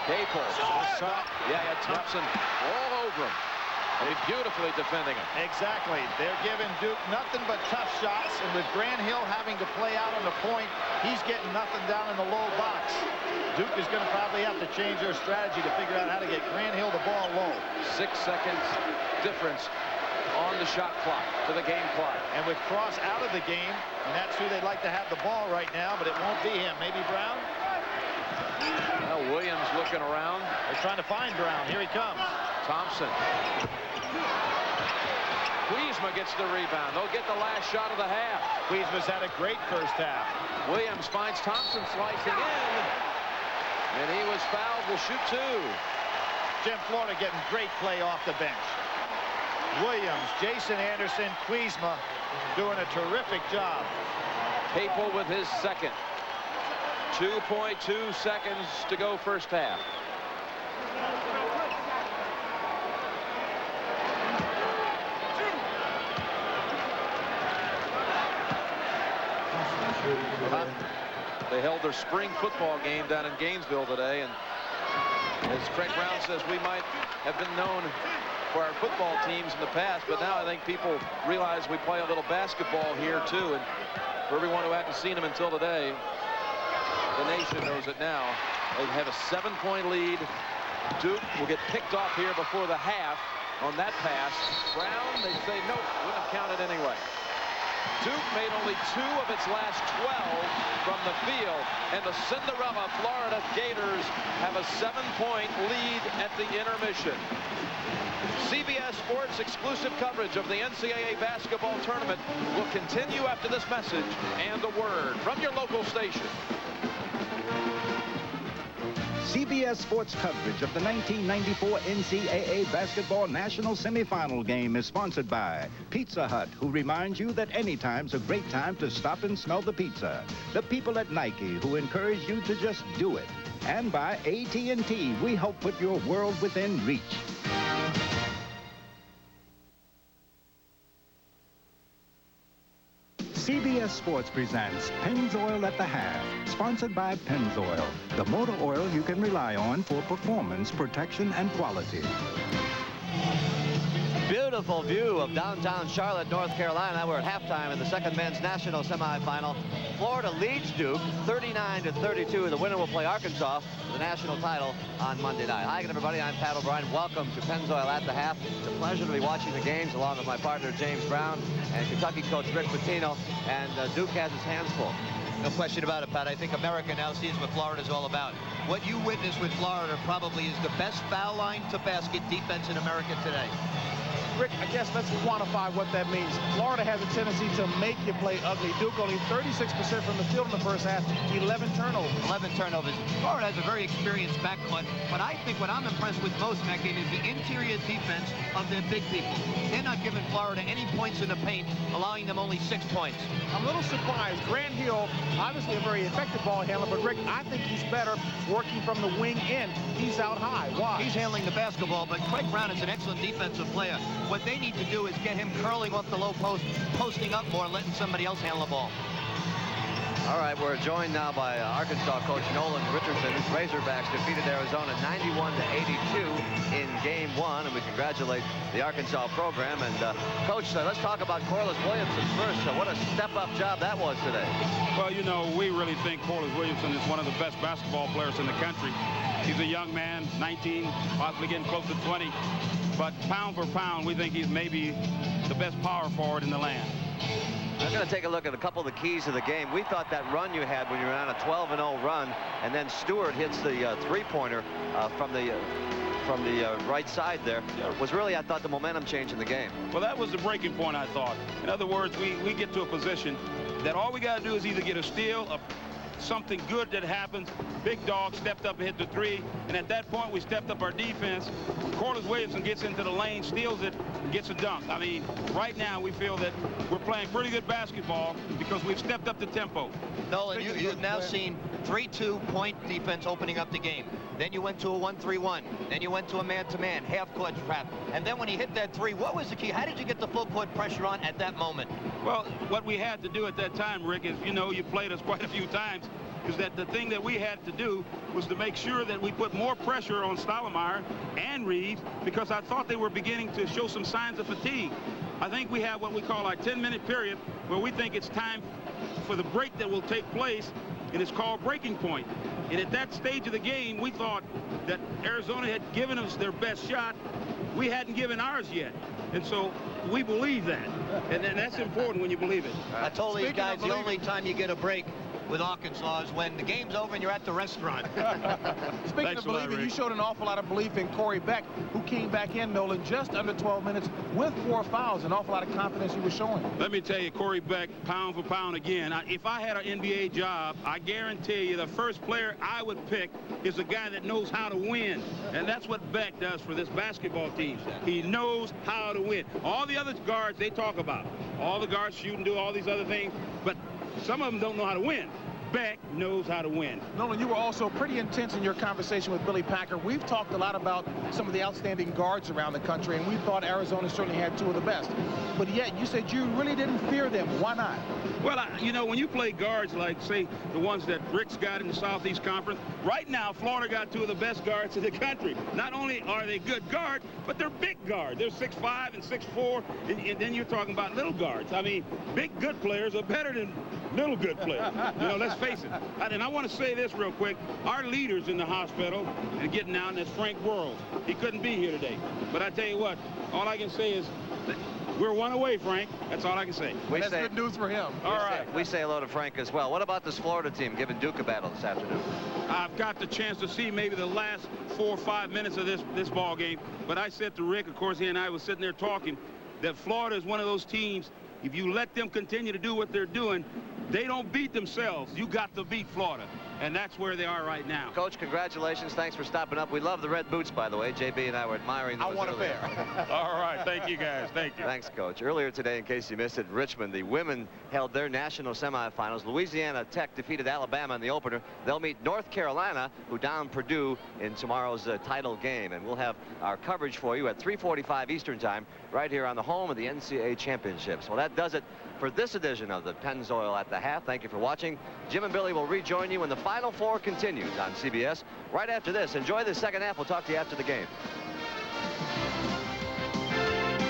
Capel. Yeah, Thompson all over him. They're beautifully defending him. Exactly. They're giving Duke nothing but tough shots, and with Grant Hill having to play out on the point, he's getting nothing down in the low box. Duke is going to probably have to change their strategy to figure out how to get Grant Hill the ball low. 6 seconds difference on the shot clock to the game clock. And with Cross out of the game, and that's who they'd like to have the ball right now, but it won't be him. Maybe Brown? Well, Williams looking around. They're trying to find Brown. Here he comes. Thompson. Kuzma gets the rebound. They'll get the last shot of the half. Kuzma's had a great first half. Williams finds Thompson slicing in. And he was fouled. Will shoot 2. Jim, Florida getting great play off the bench. Williams, Jason Anderson, Kuzma doing a terrific job. Capel with his second. 2.2 seconds to go first half. They held their spring football game down in Gainesville today, and as Craig Brown says, we might have been known for our football teams in the past, but now I think people realize we play a little basketball here too, and for everyone who hadn't seen them until today, the nation knows it now. They have a 7-point lead. Duke will get picked off here before the half on that pass. Brown, they say nope, wouldn't have counted anyway. Duke made only 2 of its last 12 from the field, and the Cinderella Florida Gators have a 7-point lead at the intermission. CBS Sports exclusive coverage of the NCAA basketball tournament will continue after this message and a word from your local station. CBS Sports coverage of the 1994 NCAA Basketball National Semifinal game is sponsored by Pizza Hut, who reminds you that any time's a great time to stop and smell the pizza. The people at Nike, who encourage you to just do it. And by AT&T, we help put your world within reach. CBS Sports presents Pennzoil at the Half, sponsored by Pennzoil, the motor oil you can rely on for performance, protection, and quality. Beautiful view of downtown Charlotte, North Carolina. We're at halftime in the second men's national semifinal. Florida leads Duke 39-32. The winner will play Arkansas for the national title on Monday night. Hi again, everybody. I'm Pat O'Brien. Welcome to Pennzoil at the Half. It's a pleasure to be watching the games along with my partner James Brown and Kentucky coach Rick Pitino. And Duke has his hands full. No question about it, Pat. I think America now sees what Florida's all about. What you witnessed with Florida probably is the best foul line to basket defense in America today. Rick, I guess let's quantify what that means. Florida has a tendency to make you play ugly. Duke only 36% from the field in the first half, 11 turnovers. 11 turnovers. Florida has a very experienced backcourt, but I think what I'm impressed with most in that game is the interior defense of their big people. They're not giving Florida any points in the paint, allowing them only 6 points. I'm a little surprised. Grant Hill, obviously a very effective ball handler, but Rick, I think he's better working from the wing in. He's out high. Why? He's handling the basketball, but Craig Brown is an excellent defensive player. What they need to do is get him curling off the low post, posting up more, letting somebody else handle the ball. All right, we're joined now by Arkansas coach Nolan Richardson. Razorbacks defeated Arizona 91-82 in Game 1, and we congratulate the Arkansas program. And Coach, let's talk about Corliss Williamson first. What a step-up job that was today. Well, you know, we really think Corliss Williamson is one of the best basketball players in the country. He's a young man, 19, possibly getting close to 20. But pound for pound, we think he's maybe the best power forward in the land. I'm going to take a look at a couple of the keys of the game. We thought that run you had when you were on a 12-0 run, and then Stewart hits the three-pointer from the right side there, was really, I thought, the momentum change in the game. Well, that was the breaking point, I thought. In other words, we get to a position that all we got to do is either get a steal, something good that happens. Big Dog stepped up and hit the three, and at that point we stepped up our defense. Corliss Williamson gets into the lane, steals it, and gets a dunk. I mean, right now we feel that we're playing pretty good basketball because we've stepped up the tempo. Nolan, you've now seen 3-2 point defense opening up the game. Then you went to a 1-3-1. Then you went to a man-to-man, half-court trap. And then when he hit that three, what was the key? How did you get the full-court pressure on at that moment? Well, what we had to do at that time, Rick, is, you know, you played us quite a few times, is that the thing that we had to do was to make sure that we put more pressure on Stoudemire and Reeves, because I thought they were beginning to show some signs of fatigue. I think we have what we call our 10-minute period where we think it's time for the break that will take place, and it's called breaking point. And at that stage of the game, we thought that Arizona had given us their best shot. We hadn't given ours yet. And so we believe that. And that's important when you believe it. I told these guys the only time you get a break with Arkansas is when the game's over and you're at the restaurant. Speaking of believing, you showed an awful lot of belief in Corey Beck, who came back in, Nolan, just under 12 minutes with 4 fouls. An awful lot of confidence he was showing. Let me tell you, Corey Beck, pound for pound again. If I had an NBA job, I guarantee you the first player I would pick is a guy that knows how to win. And that's what Beck does for this basketball team. He knows how to win. All the other guards they talk about, all the guards shoot and do all these other things, but some of them don't know how to win. Beck knows how to win. Nolan, you were also pretty intense in your conversation with Billy Packer. We've talked a lot about some of the outstanding guards around the country, and we thought Arizona certainly had 2 of the best. But yet, you said you really didn't fear them. Why not? Well, you know, when you play guards like, say, the ones that Rick's got in the Southeast Conference, right now, Florida got 2 of the best guards in the country. Not only are they good guards, but they're big guards. They're 6'5" and 6'4", and then you're talking about little guards. I mean, big good players are better than little good players. You know, let's face it. And I want to say this real quick. Our leaders in the hospital and getting out, and that's Frank Worrells. He couldn't be here today. But I tell you what, all I can say is we're 1 away, Frank. That's all I can say. That's good news for him. All right. We say hello to Frank as well. What about this Florida team giving Duke a battle this afternoon? I've got the chance to see maybe the last 4 or 5 minutes of this ball game. But I said to Rick, of course, he and I was sitting there talking, that Florida is one of those teams, if you let them continue to do what they're doing, they don't beat themselves. You got to beat Florida. And that's where they are right now. Coach, congratulations. Thanks for stopping up. We love the red boots, by the way. JB and I were admiring those. I want a pair. All right. Thank you, guys. Thank you. Thanks, Coach. Earlier today, in case you missed it, Richmond, the women held their national semifinals. Louisiana Tech defeated Alabama in the opener. They'll meet North Carolina, who downed Purdue in tomorrow's title game. And we'll have our coverage for you at 3:45 Eastern Time right here on the home of the NCAA Championships. Well, that does it for this edition of the Pennzoil at the Half. Thank you for watching. Jim and Billy will rejoin you when the Final Four continues on CBS right after this. Enjoy the second half. We'll talk to you after the game.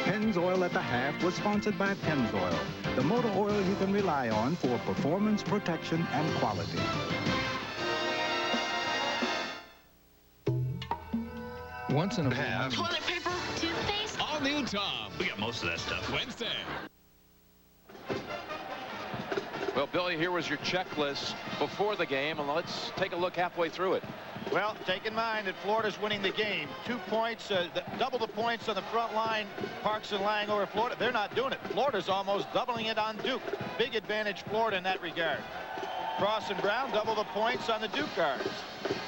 Pennzoil at the Half was sponsored by Pennzoil, the motor oil you can rely on for performance, protection, and quality. Once in a while. Toilet paper, toothpaste. All new Tom. We got most of that stuff Wednesday. Well, Billy, here was your checklist before the game, and let's take a look halfway through it. Well, take in mind that Florida's winning the game. 2 points, double the points on the front line. Parks and Lang over Florida. They're not doing it. Florida's almost doubling it on Duke. Big advantage Florida in that regard. Cross and Brown double the points on the Duke guards.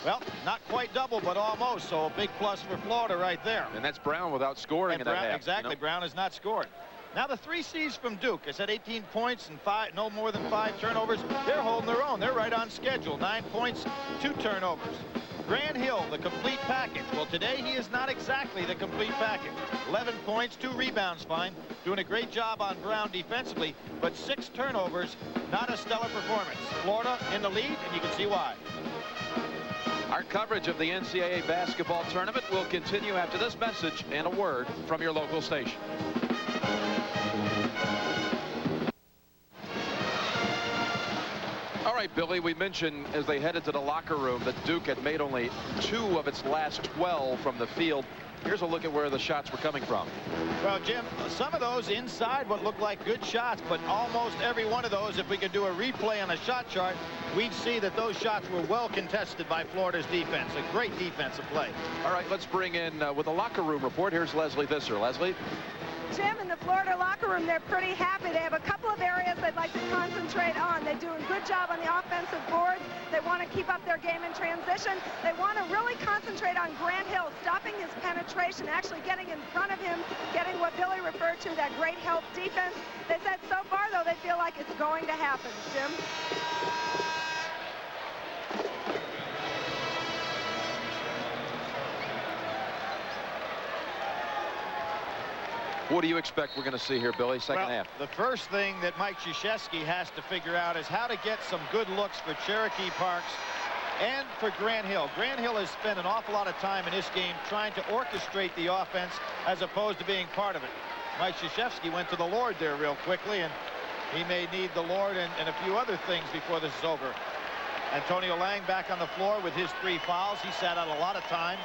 Well, not quite double, but almost. So a big plus for Florida right there. And that's Brown without scoring in that half. Exactly. You know? Brown has not scored. Now the 3 C's from Duke. I said 18 points and no more than 5 turnovers. They're holding their own. They're right on schedule. 9 points, 2 turnovers. Grant Hill, the complete package. Well, today he is not exactly the complete package. 11 points, 2 rebounds, fine. Doing a great job on Brown defensively, but 6 turnovers, not a stellar performance. Florida in the lead, and you can see why. Our coverage of the NCAA basketball tournament will continue after this message and a word from your local station. All right, Billy, we mentioned as they headed to the locker room that Duke had made only 2 of its last 12 from the field. Here's a look at where the shots were coming from. Well, Jim, some of those inside what looked like good shots, but almost every one of those, if we could do a replay on a shot chart, we'd see that those shots were well contested by Florida's defense. A great defensive play. All right, let's bring in with a locker room report. Here's Leslie Visser. Leslie? Jim, in the Florida locker room, they're pretty happy. They have a couple of areas they'd like to concentrate on. They do a good job on the offensive boards. They want to keep up their game in transition. They want to really concentrate on Grant Hill, stopping his penetration, actually getting in front of him, getting what Billy referred to, that great help defense. They said so far, though, they feel like it's going to happen. Jim? What do you expect we're going to see here, Billy, second half? The first thing that Mike Krzyzewski has to figure out is how to get some good looks for Cherokee Parks and for Grant Hill. Grant Hill has spent an awful lot of time in this game trying to orchestrate the offense as opposed to being part of it. Mike Krzyzewski went to the Lord there real quickly, and he may need the Lord and a few other things before this is over. Antonio Lang back on the floor with his 3 fouls. He sat out a lot of time.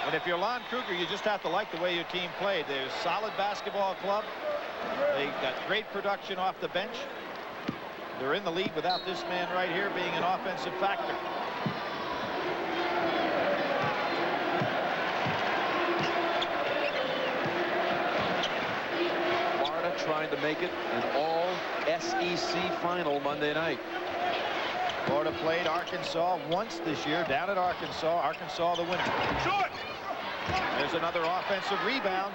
And if you're Lon Kruger, you just have to like the way your team played. They're a solid basketball club. They got great production off the bench. They're in the lead without this man right here being an offensive factor. Florida trying to make it an all-SEC final Monday night. Florida played Arkansas once this year down at Arkansas. Arkansas the winner. Short. There's another offensive rebound.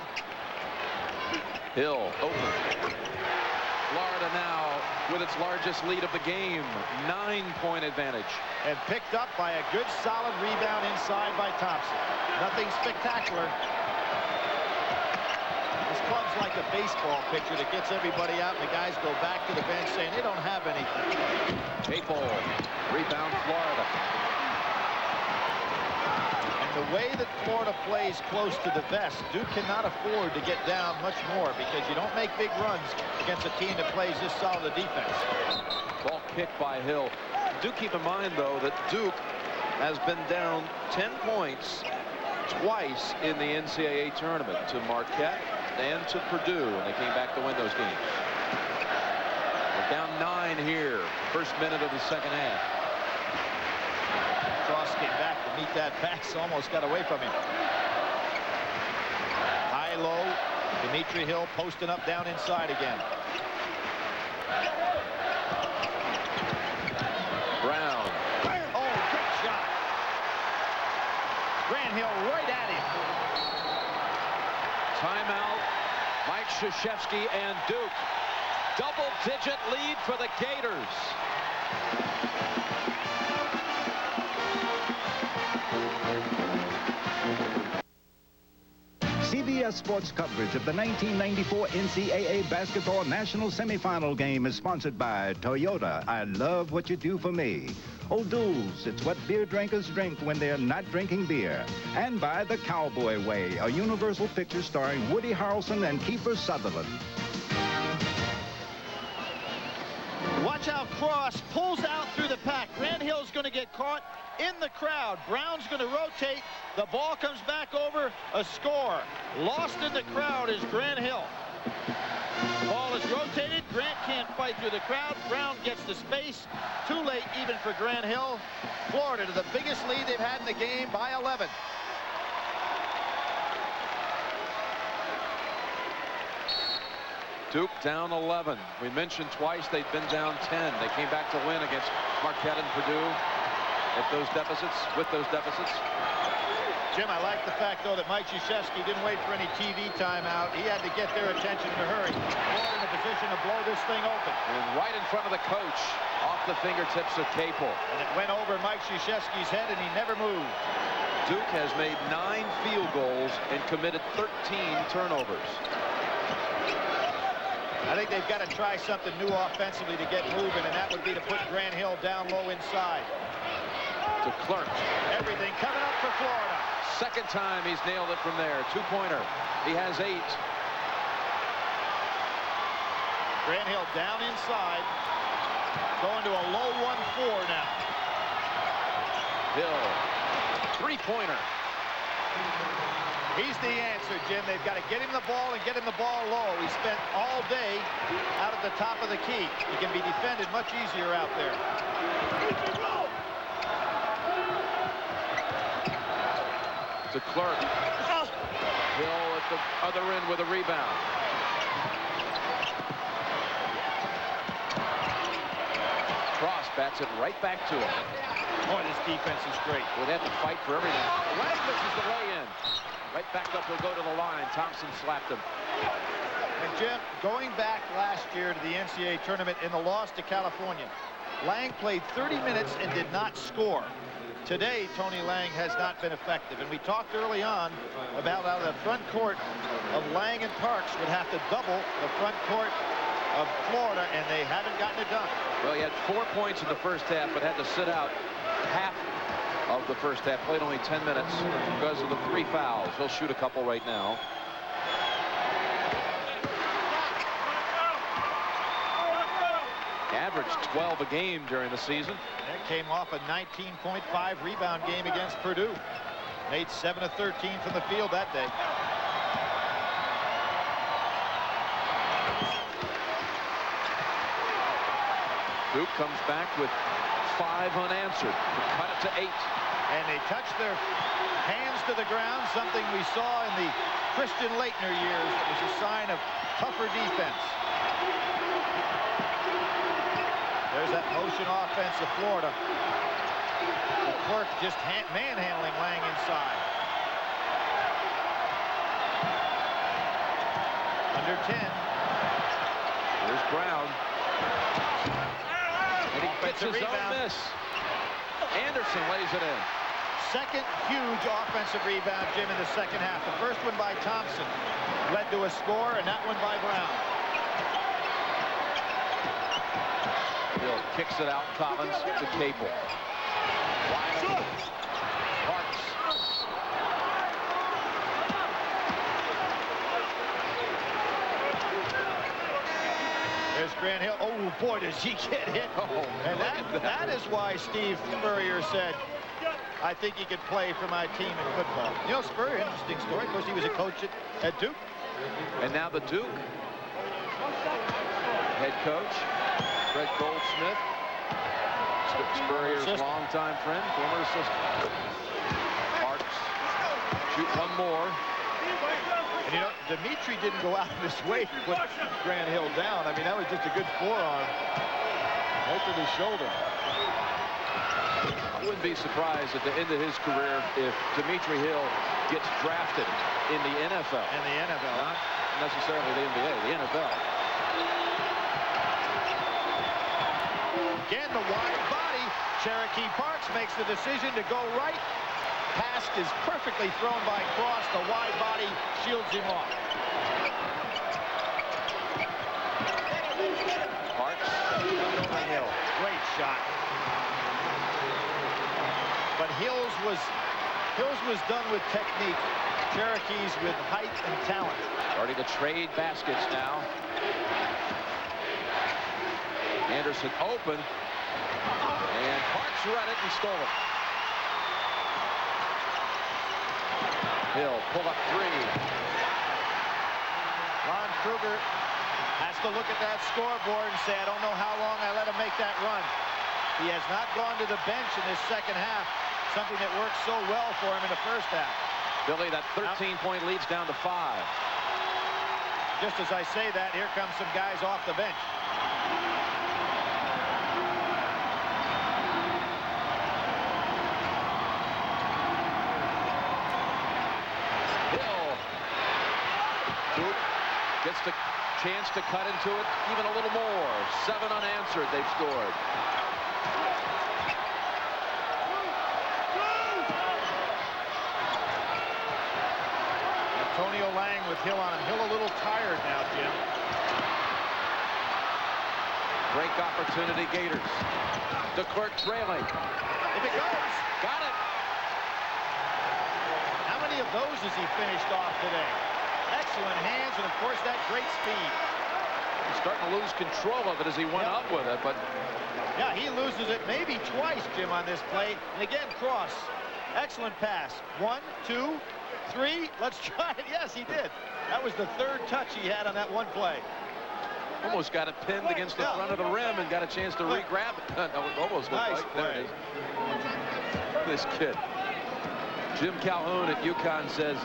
Hill open. Florida now with its largest lead of the game, 9-point advantage. And picked up by a good solid rebound inside by Thompson. Nothing spectacular. This club's like a baseball pitcher that gets everybody out, and the guys go back to the bench saying they don't have anything. 8-ball. Rebound Florida. And the way that Florida plays close to the vest, Duke cannot afford to get down much more because you don't make big runs against a team that plays this solid a defense. Ball kicked by Hill. Do keep in mind, though, that Duke has been down 10 points twice in the NCAA tournament, to Marquette and to Purdue, and they came back to win those games. They're down 9 here, first minute of the second half. Cross came back to meet that pass, almost got away from him. High-low, Dimitri Hill posting up down inside again. Hill right at him. Timeout. Mike Krzyzewski and Duke. Double-digit lead for the Gators. CBS Sports coverage of the 1994 NCAA Basketball National Semifinal game is sponsored by Toyota. I love what you do for me. O'Doul's, it's what beer drinkers drink when they're not drinking beer. And by The Cowboy Way, a Universal picture starring Woody Harrelson and Kiefer Sutherland. Watch how Cross pulls out through the pack. Grant Hill's going to get caught in the crowd. Brown's going to rotate. The ball comes back over. A score. Lost in the crowd is Grant Hill. The ball is rotated. Grant can't fight through the crowd. Brown gets the space. Too late even for Grant Hill. Florida to the biggest lead they've had in the game by 11. Duke down 11. We mentioned twice they'd been down 10. They came back to win against Marquette and Purdue with those deficits. Jim, I like the fact, though, that Mike Krzyzewski didn't wait for any TV timeout. He had to get their attention in a hurry. Florida in a position to blow this thing open. And right in front of the coach, off the fingertips of Capel. And it went over Mike Krzyzewski's head, and he never moved. Duke has made 9 field goals and committed 13 turnovers. I think they've got to try something new offensively to get moving, and that would be to put Grant Hill down low inside. To Clark. Everything coming up for Florida. Second time he's nailed it from there. Two-pointer. He has 8. Grant Hill down inside. Going to a low 1-4 now. Hill. Three-pointer. He's the answer, Jim. They've got to get him the ball and get him the ball low. He spent all day out at the top of the key. He can be defended much easier out there. To Clark. Hill at the other end with a rebound. Cross bats it right back to him. Boy, this defense is great. We'd have to fight for everything. Lang misses the lay-in. Right back up, he'll go to the line. Thompson slapped him. And Jim, going back last year to the NCAA tournament in the loss to California, Lang played 30 minutes and did not score. Today, Tony Lang has not been effective. And we talked early on about how the front court of Lang and Parks would have to double the front court of Florida, and they haven't gotten it done. Well, he had 4 points in the first half, but had to sit out half of the first half. Played only 10 minutes because of the 3 fouls. He'll shoot a couple right now. Averaged 12 a game during the season. That came off a 19.5 rebound game against Purdue. Made 7 of 13 from the field that day. Duke comes back with 5 unanswered to cut it to 8. And they touch their hands to the ground, something we saw in the Christian Laettner years. It was a sign of tougher defense. There's that motion offense of Florida. The Clerk just manhandling Lang inside. Under 10. Here's Brown. And he gets his own miss. Anderson lays it in. Second huge offensive rebound, Jim, in the second half. The first one by Thompson led to a score, and that one by Brown. Bill kicks it out, Collins to Capel. Wide open. Parks. There's Grant Hill. Oh, boy, does he get hit. Oh, and that is why Steve Spurrier said, I think he could play for my team in football. You know, Spurrier, interesting story. Of course, he was a coach at Duke. And now the Duke head coach, Fred Goldsmith, Spurrier's longtime friend, former assistant. Parks, shoot one more. And you know, Dimitri didn't go out of his way to put Grant Hill down. I mean, that was just a good forearm. Right to the shoulder. wouldn't be surprised at the end of his career if Dimitri Hill gets drafted in the NFL. In the NFL. Not necessarily the NBA, the NFL. Again, the wide body. Cherokee Parks makes the decision to go right. Pass is perfectly thrown by Cross. The wide body shields him off. Parks. Over Hill. Great shot. But Hills was done with technique. Cherokee's with height and talent. Starting to trade baskets now. Anderson open. And Parks read it and stole it. Hill, pull up three. Lon Kruger has to look at that scoreboard and say, I don't know how long I let him make that run. He has not gone to the bench in this second half, something that worked so well for him in the first half. Billy, that 13-point lead's down to 5. Just as I say that, here come some guys off the bench. Hill. Duke gets the chance to cut into it even a little more. 7 unanswered, they've scored. Antonio Lang with Hill on him. Hill a little tired now, Jim. Break opportunity, Gators. DeClerc trailing. If it goes. Got it. How many of those has he finished off today? Excellent hands and, of course, that great speed. He's starting to lose control of it as he went up with it, but... Yeah, he loses it maybe twice, Jim, on this play. And again, Cross. Excellent pass. 1, 2, 3. Let's try it. Yes, he did. That was the 3rd touch he had on that one play. Almost got it pinned against the front of the rim and got a chance to re-grab it. That almost looked Nice like. There play. it is. This kid. Jim Calhoun at UConn says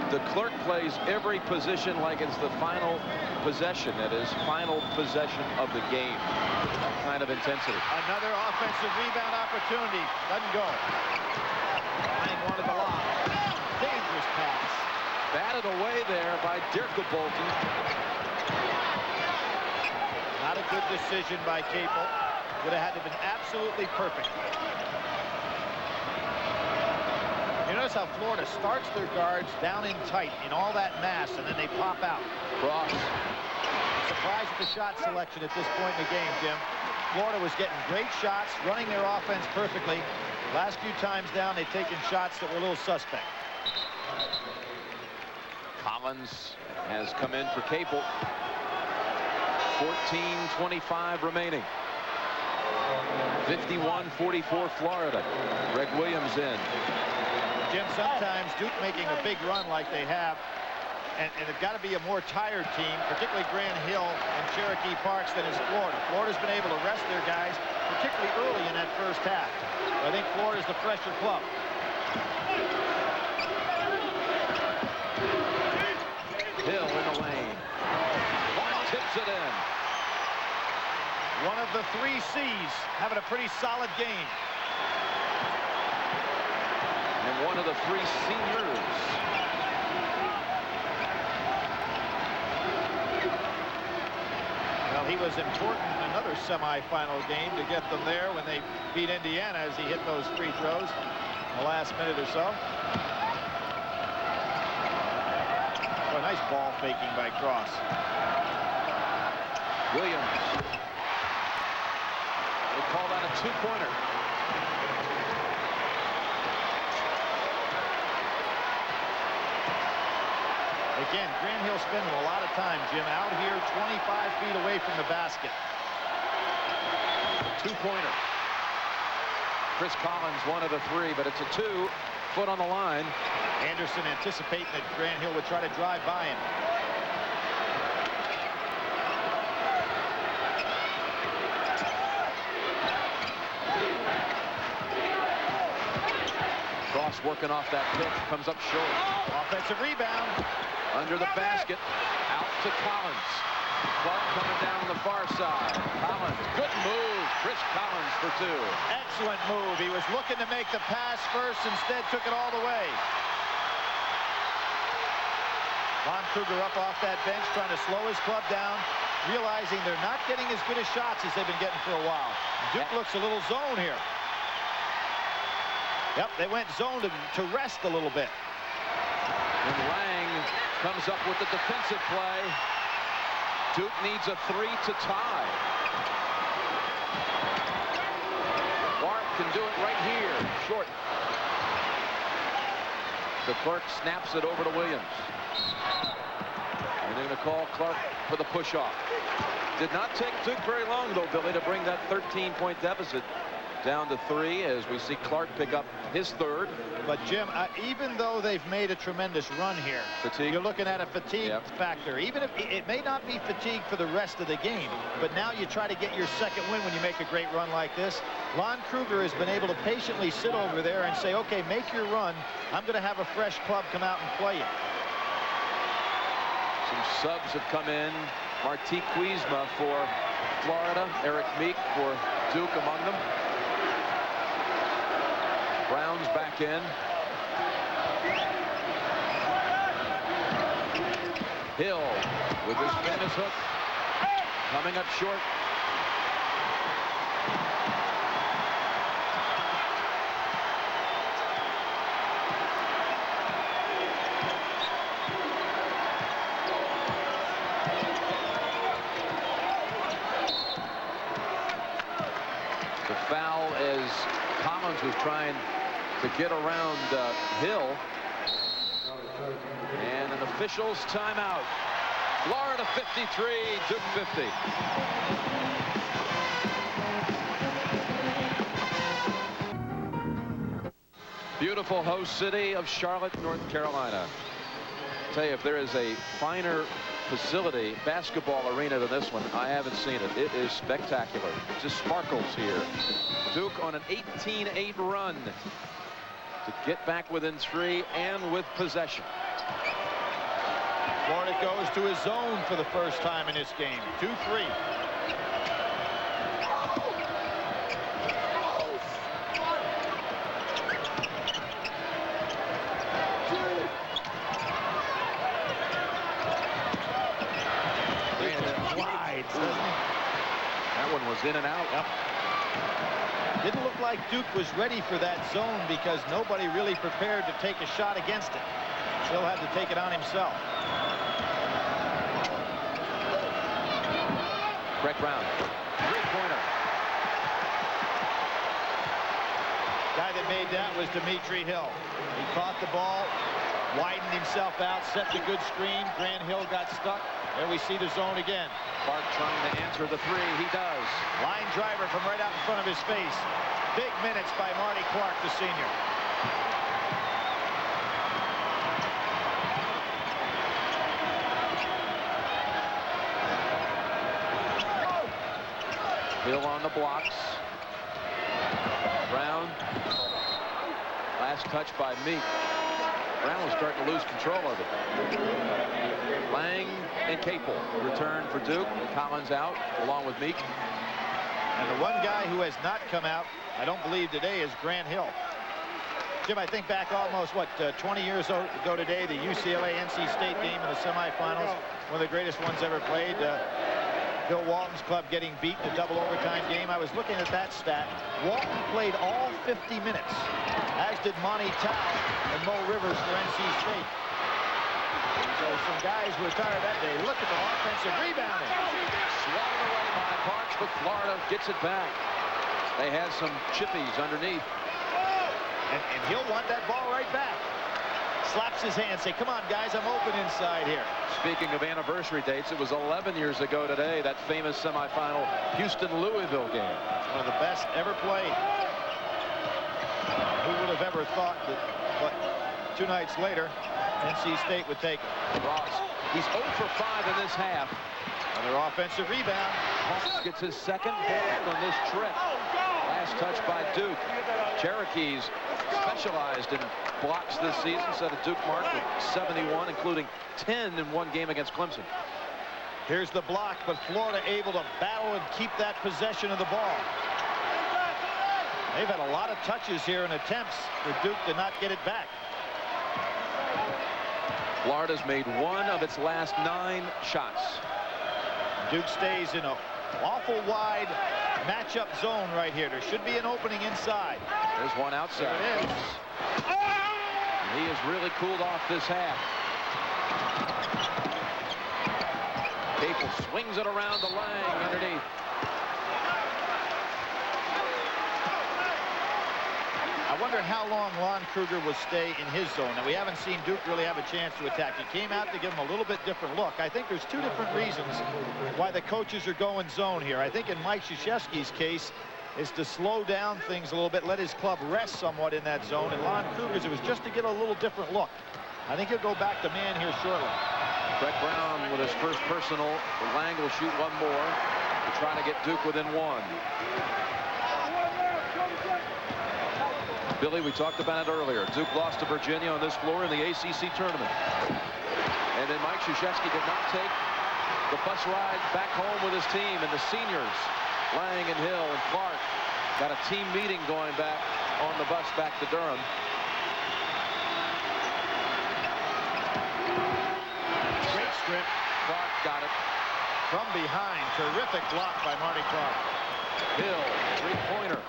DeClerc plays every position like it's the final possession. That is, final possession of the game. That kind of intensity. Another offensive rebound opportunity. Doesn't go. Lang wanted the lob. Dangerous pass. Batted away there by Dirka Bolton. Not a good decision by Capel. Would have had to have been absolutely perfect. You notice how Florida starts their guards down in tight in all that mass, and then they pop out. Cross. Surprised at the shot selection at this point in the game, Jim. Florida was getting great shots, running their offense perfectly. Last few times down, they've taken shots that were a little suspect. Collins has come in for Capel. 14:25 remaining. 51-44 Florida. Greg Williams in. Jim, sometimes Duke making a big run like they have, and they've got to be a more tired team, particularly Grant Hill and Cherokee Parks, than is Florida. Florida's been able to rest their guys, particularly early in that first half. I think Florida's the fresher club. Hill in the lane. Tips it in. One of the 3 C's having a pretty solid game. And one of the 3 seniors. Well, he was important in another semifinal game to get them there when they beat Indiana as he hit those free throws in the last minute or so. Oh, nice ball faking by Cross. Williams. They call that a 2-pointer. Again, Grant Hill spending a lot of time, Jim, out here 25 feet away from the basket. 2-pointer. Chris Collins, 1 of the 3, but it's a 2. Foot on the line. Anderson anticipating that Grant Hill would try to drive by him. Cross working off that pick, comes up short. Offensive rebound. Under the basket, out to Collins. Clark coming down the far side. Collins, good move. Chris Collins for 2. Excellent move. He was looking to make the pass first, instead took it all the way. Lon Kruger up off that bench, trying to slow his club down, realizing they're not getting as good as shots as they've been getting for a while. Duke looks a little zone here. Yep, they went zone to rest a little bit. And Lang comes up with the defensive play. Duke needs a 3 to tie. Clark can do it right here. Short. Clark snaps it over to Williams. And they're going to call Clark for the push-off. Did not take Duke very long, though, Billy, to bring that 13-point deficit down to 3 as we see Clark pick up his 3rd. But Jim, even though they've made a tremendous run here, you're looking at a fatigue factor. Even if it may not be fatigue for the rest of the game, but now you try to get your second win when you make a great run like this. Lon Kruger has been able to patiently sit over there and say, okay, make your run. I'm going to have a fresh club come out and play it. Some subs have come in. Marti Quizma for Florida. Eric Meek for Duke among them. Brown's back in. Hill with his famous hook. Coming up short. The foul as Collins was trying to get around Hill. And an official's timeout. Florida 53, Duke 50. Beautiful host city of Charlotte, North Carolina. I'll tell you, if there is a finer facility, basketball arena than this one, I haven't seen it. It is spectacular. It just sparkles here. Duke on an 18-8 run to get back within 3 and with possession. Florida goes to his zone for the first time in this game. 2-3. That one was in and out. Yep. Didn't look like Duke was ready for that zone because nobody really prepared to take a shot against it. Still had to take it on himself. Greg Brown, three-pointer. Guy that made that was Dimitri Hill. He caught the ball, widened himself out, set the good screen. Grant Hill got stuck. There we see the zone again. Clark trying to answer the 3. He does. Line driver from right out in front of his face. Big minutes by Marty Clark, the senior. Hill on the blocks. Brown. Last touch by Meek. Brown was starting to lose control of it. Lang and Capel return for Duke. Collins out along with Meek. And the one guy who has not come out, I don't believe today, is Grant Hill. Jim, I think back almost, 20 years ago today, the UCLA-NC State game in the semifinals, one of the greatest ones ever played. Bill Walton's club getting beat in a double overtime game. I was looking at that stat. Walton played all 50 minutes, as did Monty Tao and Mo Rivers for NC State. So some guys were tired that day. Look at the offensive rebounding. Swatted away by Parks, but Florida gets it back. They had some chippies underneath. And he'll want that ball right back. Slaps his hand, say, come on, guys, I'm open inside here. Speaking of anniversary dates, it was 11 years ago today, that famous semifinal Houston-Louisville game. One of the best ever played. Who would have ever thought that, but 2 nights later, NC State would take it. Ross, he's 0 for 5 in this half. Another offensive rebound. Hawks gets his second block on this trip. Last touch by Duke. Cherokees specialized in blocks this season, set a Duke mark with 71, including 10 in one game against Clemson. Here's the block, but Florida able to battle and keep that possession of the ball. They've had a lot of touches here and attempts for Duke to not get it back. Florida's made 1 of its last 9 shots. Duke stays in an awful wide matchup zone right here. There should be an opening inside. There's one outside. There it is. He has really cooled off this half. Capel swings it around to Lang underneath. I wonder how long Lon Kruger will stay in his zone. Now, we haven't seen Duke really have a chance to attack. He came out to give him a little bit different look. I think there's 2 different reasons why the coaches are going zone here. I think in Mike Krzyzewski's case is to slow down things a little bit, let his club rest somewhat in that zone. And Lon Kruger's, it was just to get a little different look. I think he'll go back to man here shortly. Craig Brown with his first personal. Lang will shoot 1 more to try to get Duke within 1. Billy, we talked about it earlier. Duke lost to Virginia on this floor in the ACC tournament. And then Mike Krzyzewski did not take the bus ride back home with his team. And the seniors, Lang and Hill and Clark, got a team meeting going back on the bus back to Durham. Great strip. Clark got it. From behind. Terrific block by Marty Clark. Hill, 3-pointer.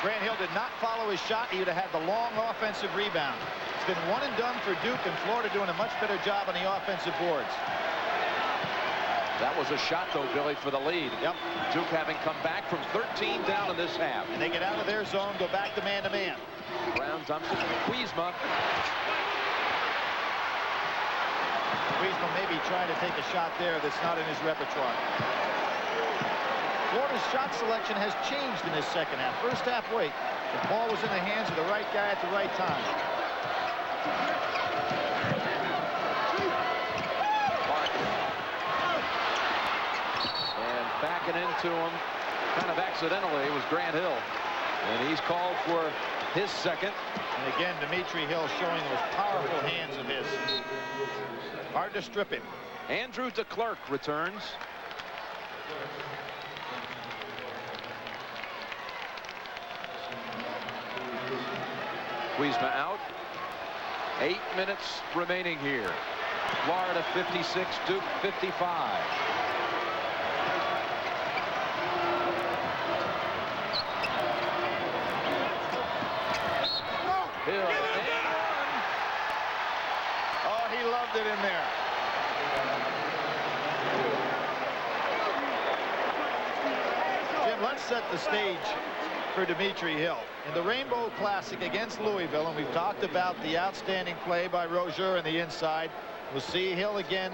Grant Hill did not follow his shot. He would have had the long offensive rebound. It's been 1 and done for Duke, and Florida doing a much better job on the offensive boards. That was a shot, though, Billy, for the lead. Yep. Duke having come back from 13 down in this half. And they get out of their zone, go back to man-to-man. Brown dumps it to Kuzma. Kuzma maybe trying to take a shot there that's not in his repertoire. Florida's shot selection has changed in this second half. First half, wait, the ball was in the hands of the right guy at the right time. And backing into him, kind of accidentally, was Grant Hill. And he's called for his second. And again, Dimitri Hill showing those powerful hands of his. Hard to strip him. Andrew DeClerc returns. Kuzma out. 8 minutes remaining here. Florida 56, Duke 55. Hill and 1. Oh, he loved it in there. Jim, let's set the stage for Dimitri Hill. In the Rainbow Classic against Louisville, and we've talked about the outstanding play by Rozier in the inside. We'll see Hill again.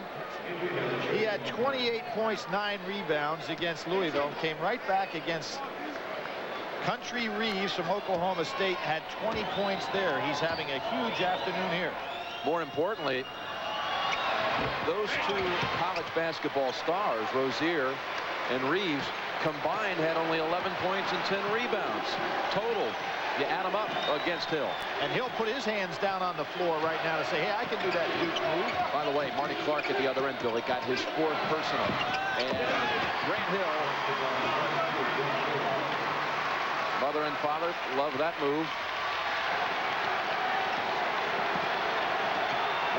He had 28 points, 9 rebounds against Louisville, and came right back against Country Reeves from Oklahoma State, had 20 points there. He's having a huge afternoon here. More importantly, those 2 college basketball stars, Rozier and Reeves, combined had only 11 points and 10 rebounds total. You add them up against Hill. And Hill put his hands down on the floor right now to say, hey, I can do that Duke move. By the way, Marty Clark at the other end, Billy, got his 4th personal. And Grant Hill, mother and father, love that move.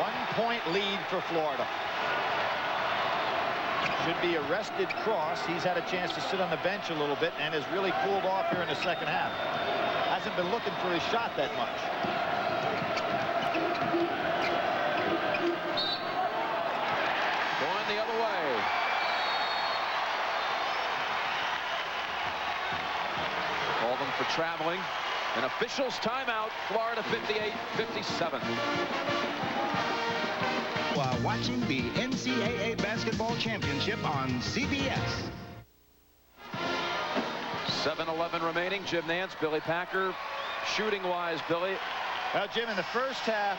1-point lead for Florida. Should be arrested Cross. He's had a chance to sit on the bench a little bit and has really cooled off here in the second half. Hasn't been looking for his shot that much. Going the other way. Call them for traveling. An official's timeout. Florida 58-57. While watching the NCAA Basketball Championship on CBS. 7:11 remaining. Jim Nance, Billy Packer. Shooting-wise, Billy. Well, Jim, in the first half,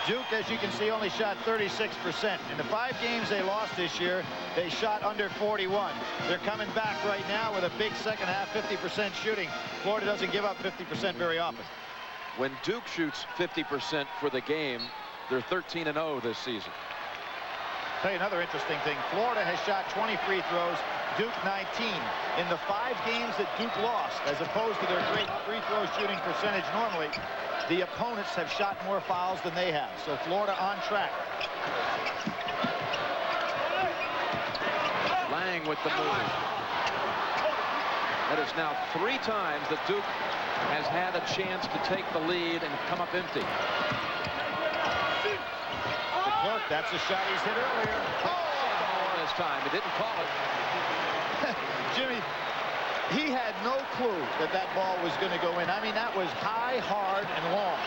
Duke, as you can see, only shot 36%. In the 5 games they lost this year, they shot under 41. They're coming back right now with a big second half, 50% shooting. Florida doesn't give up 50% very often. When Duke shoots 50% for the game, they're 13-0 this season. Tell you another interesting thing. Florida has shot 20 free throws, Duke 19. In the 5 games that Duke lost, as opposed to their great free throw shooting percentage normally, the opponents have shot more fouls than they have. So Florida on track. Lang with the move. That is now 3 times that Duke has had a chance to take the lead and come up empty. DeClerc, that's a shot he's hit earlier. Oh, this time. He didn't call it. Jimmy, he had no clue that that ball was going to go in. I mean, that was high, hard, and long.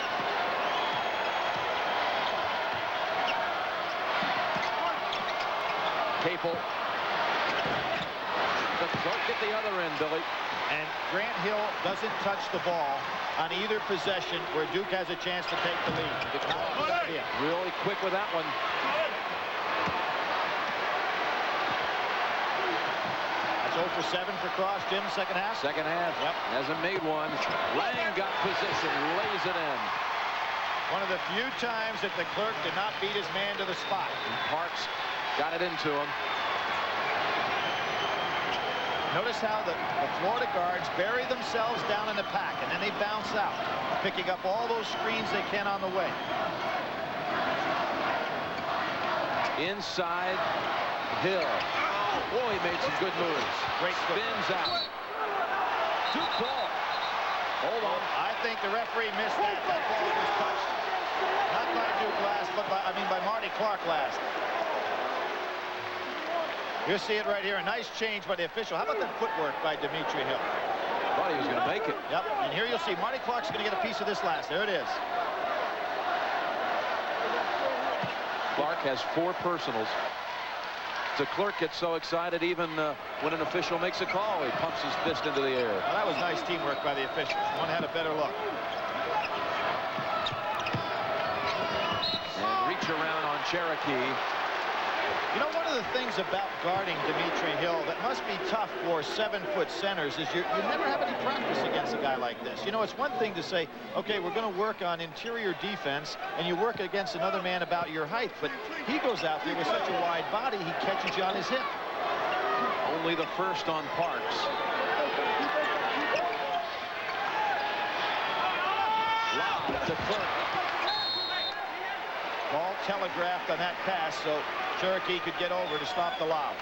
Capel. Don't get the other end, Billy. And Grant Hill doesn't touch the ball on either possession where Duke has a chance to take the lead. It's not a good idea. Really quick with that one. That's 0 for 7 for Cross, Jim, second half? Second half. Yep. Hasn't made one. Lang got position, lays it in. One of the few times that DeClerc did not beat his man to the spot. And Parks got it into him. Notice how the Florida guards bury themselves down in the pack, and then they bounce out, picking up all those screens they can on the way. Inside, Hill. Boy, he made some good moves. Great spins out. Duke ball. Hold on. I think the referee missed that. That ball was touched. Not by Duke last, but by Marty Clark last. You see it right here. A nice change by the official. How about that footwork by Dimitri Hill? Thought he was going to make it. Yep. And here you'll see Marty Clark's going to get a piece of this last. There it is. Clark has 4 personals. DeClerc gets so excited even when an official makes a call. He pumps his fist into the air. Well, that was nice teamwork by the officials. One had a better look. And reach around on Cherokee. You know, one of the things about guarding Dimitri Hill that must be tough for 7-foot centers is you never have any practice against a guy like this. You know, it's one thing to say, okay, we're going to work on interior defense, and you work against another man about your height. But he goes out there with such a wide body, he catches you on his hip. Only the first on Parks. Wow, DeClerc. Ball telegraphed on that pass, so Cherokee could get over to stop the lob.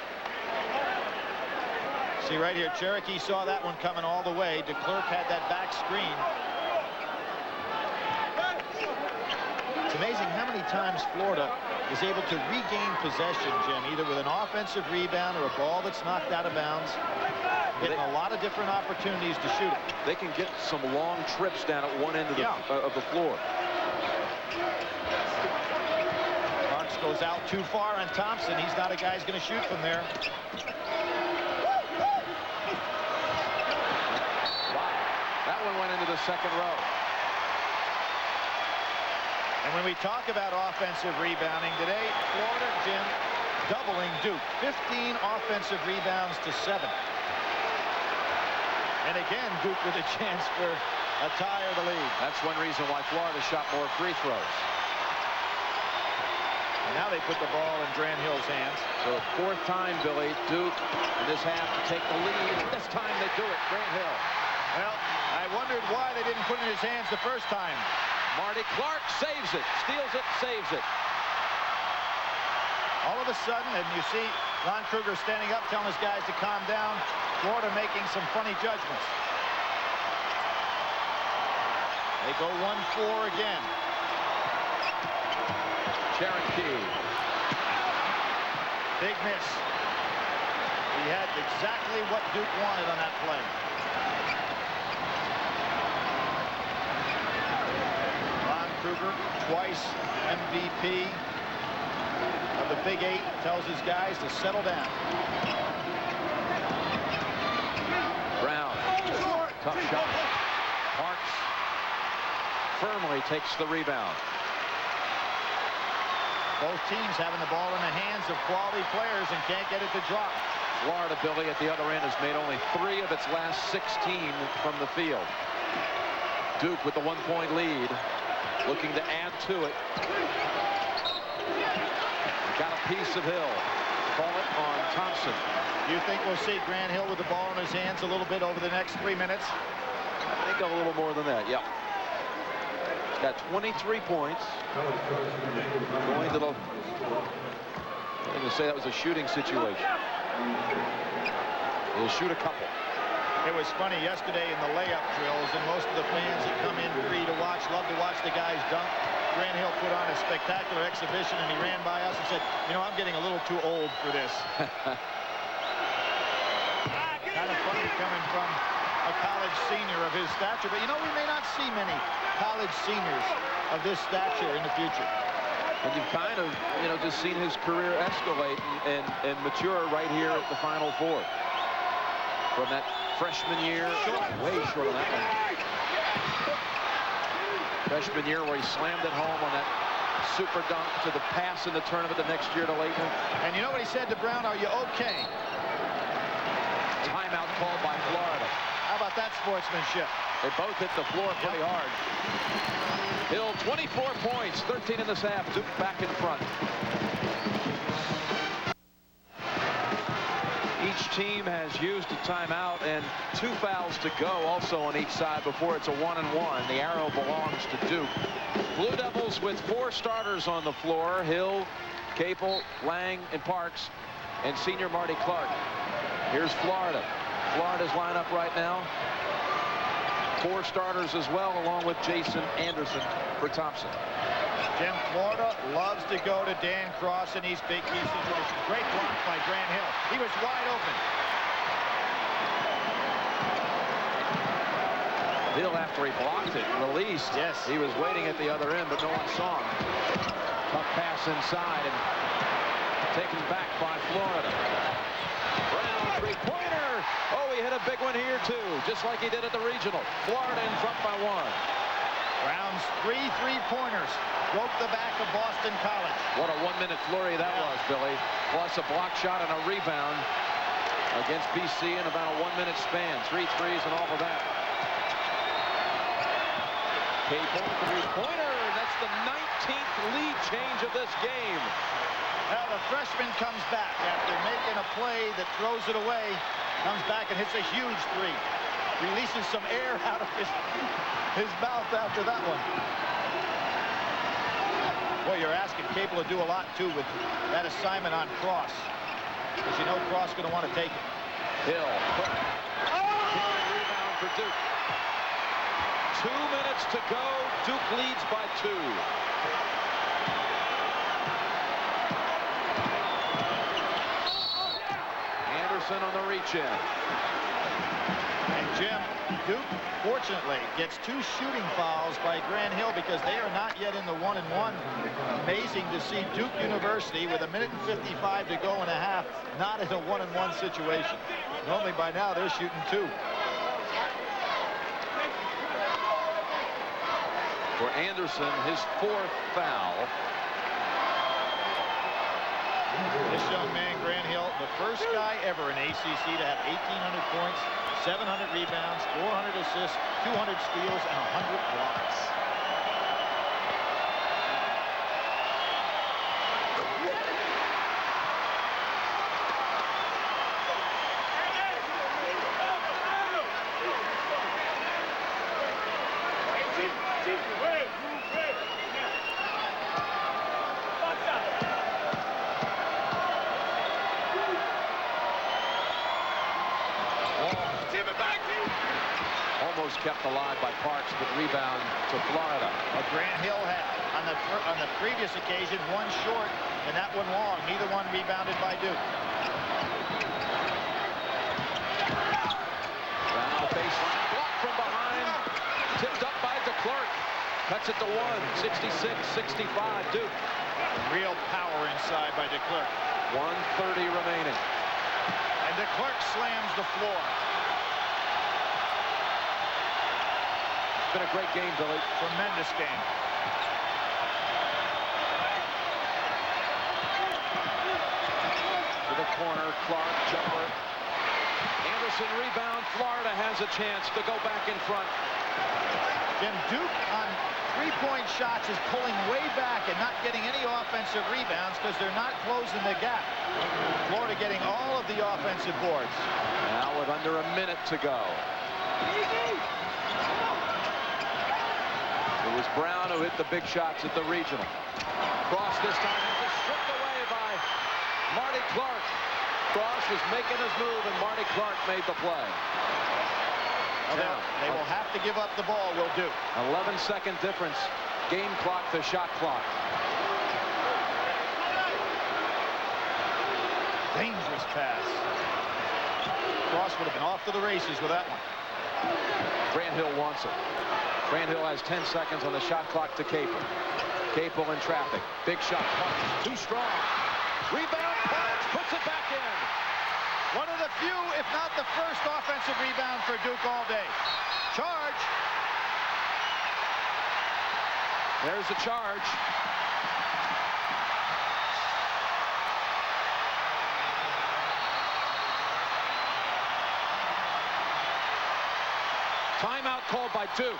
See right here, Cherokee saw that one coming all the way. DeClerc had that back screen. It's amazing how many times Florida is able to regain possession, Jim, either with an offensive rebound or a ball that's knocked out of bounds. Getting a lot of different opportunities to shoot it. They can get some long trips down at one end of the floor. Parks goes out too far on Thompson. He's not a guy who's going to shoot from there. Wow. That one went into the second row. And when we talk about offensive rebounding today, Florida, Jim, doubling Duke. 15 offensive rebounds to 7. And again, Duke with a chance for a tie or the lead. That's one reason why Florida shot more free throws. And now they put the ball in Grant Hill's hands. So 4th time, Billy, Duke in this half to take the lead. This time they do it, Grant Hill. Well, I wondered why they didn't put it in his hands the first time. Marty Clark saves it, steals it, saves it. All of a sudden, and you see Lon Kruger standing up telling his guys to calm down. Florida making some funny judgments. They go 1-4 again. Cherokee. Big miss. He had exactly what Duke wanted on that play. Lon Kruger, twice MVP of the Big 8, tells his guys to settle down. Brown, tough shot. Parks firmly takes the rebound. Both teams having the ball in the hands of quality players and can't get it to drop. Florida, Billy, at the other end has made only 3 of its last 16 from the field. Duke with the 1-point lead, looking to add to it. Got a piece of Hill. Call it on Thompson. You think we'll see Grant Hill with the ball in his hands a little bit over the next 3 minutes? I think a little more than that, yep. He's got 23 points. Going to the... I'm going to say that was a shooting situation. He'll shoot a couple. It was funny yesterday in the layup drills, and most of the fans that come in free to watch love to watch the guys dunk. Grant Hill put on a spectacular exhibition, and he ran by us and said, you know, I'm getting a little too old for this. Kind of funny coming from a college senior of his stature, but you know, we may not see many college seniors of this stature in the future. And you've kind of, you know, just seen his career escalate and mature right here at the Final Four. From that freshman year, way short on that one. Freshman year where he slammed it home on that super dunk to the pass in the tournament the next year to Leighton. And you know what he said to Brown? Are you okay? Timeout called by Florida. How about that sportsmanship? They both hit the floor pretty hard. Hill 24 points, 13 in this half. Duke back in front. Each team has used a timeout and 2 fouls to go also on each side before it's a 1-and-1. The arrow belongs to Duke. Blue Devils with 4 starters on the floor. Hill, Capel, Lang, and Parks, and senior Marty Clark. Here's Florida. Florida's lineup right now. 4 starters as well, along with Jason Anderson for Thompson. Jim, Florida loves to go to Dan Cross in these big key situations. Great block by Grant Hill. He was wide open. Hill, after he blocked it, released. Yes. He was waiting at the other end, but no one saw him. Tough pass inside and taken back by Florida. Brown, three-pointer. Oh, he hit a big one here, too, just like he did at the regional. Florida in front by 1. Brown's 3 3-pointers broke the back of Boston College. What a 1-minute flurry that was, Billy. Plus a block shot and a rebound against BC in about a 1-minute span. 3 threes and all of that. Capel, three-pointer. That's the 19th lead change of this game. Now the freshman comes back after making a play that throws it away. Comes back and hits a huge 3. Releases some air out of his mouth after that one. Boy, you're asking Capel to do a lot, too, with that assignment on Cross. Because you know Cross is going to want to take it. Hill. Rebound for Duke. 2 minutes to go. Duke leads by 2. Anderson on the reach-in. And Jim, Duke, fortunately, gets 2 shooting fouls by Grant Hill because they are not yet in the 1-and-1. Amazing to see Duke University with 1:55 to go and a half, not in a 1-and-1 situation. Normally by now they're shooting 2. For Anderson, his 4th foul. This young man, Grant Hill, the first guy ever in ACC to have 1,800 points, 700 rebounds, 400 assists, 200 steals, and 100 blocks. Kept alive by Parks, but rebound to Florida. Well, Grant Hill had on the previous occasion 1 short and that one long. Neither one rebounded by Duke. Down the baseline, blocked from behind, tipped up by DeClerc. Cuts it to 1, 66-65 Duke. Real power inside by DeClerc. 1:30 remaining. And DeClerc slams the floor. It's been a great game, Billy. Tremendous game. To the corner, Clark, jumper. Anderson rebound. Florida has a chance to go back in front. Then Duke on three-point shots is pulling way back and not getting any offensive rebounds because they're not closing the gap. Florida getting all of the offensive boards. Now with under a minute to go. It was Brown who hit the big shots at the regional. Cross this time is stripped away by Marty Clark. Cross was making his move, and Marty Clark made the play. They will have to give up the ball, will do. 11-second difference. Game clock to shot clock. Dangerous pass. Cross would have been off to the races with that one. Grant Hill wants it. Grant Hill has 10 seconds on the shot clock to Capel. Capel in traffic. Big shot. Too strong. Rebound. Parks puts it back in. One of the few, if not the first, offensive rebound for Duke all day. Charge. There's the charge. Timeout called by Duke.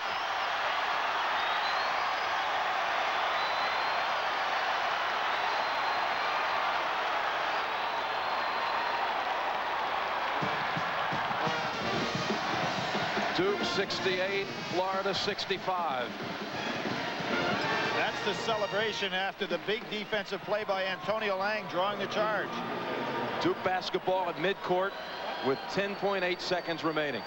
Duke 68, Florida 65. That's the celebration after the big defensive play by Antonio Lang drawing the charge. Duke basketball at midcourt with 10.8 seconds remaining.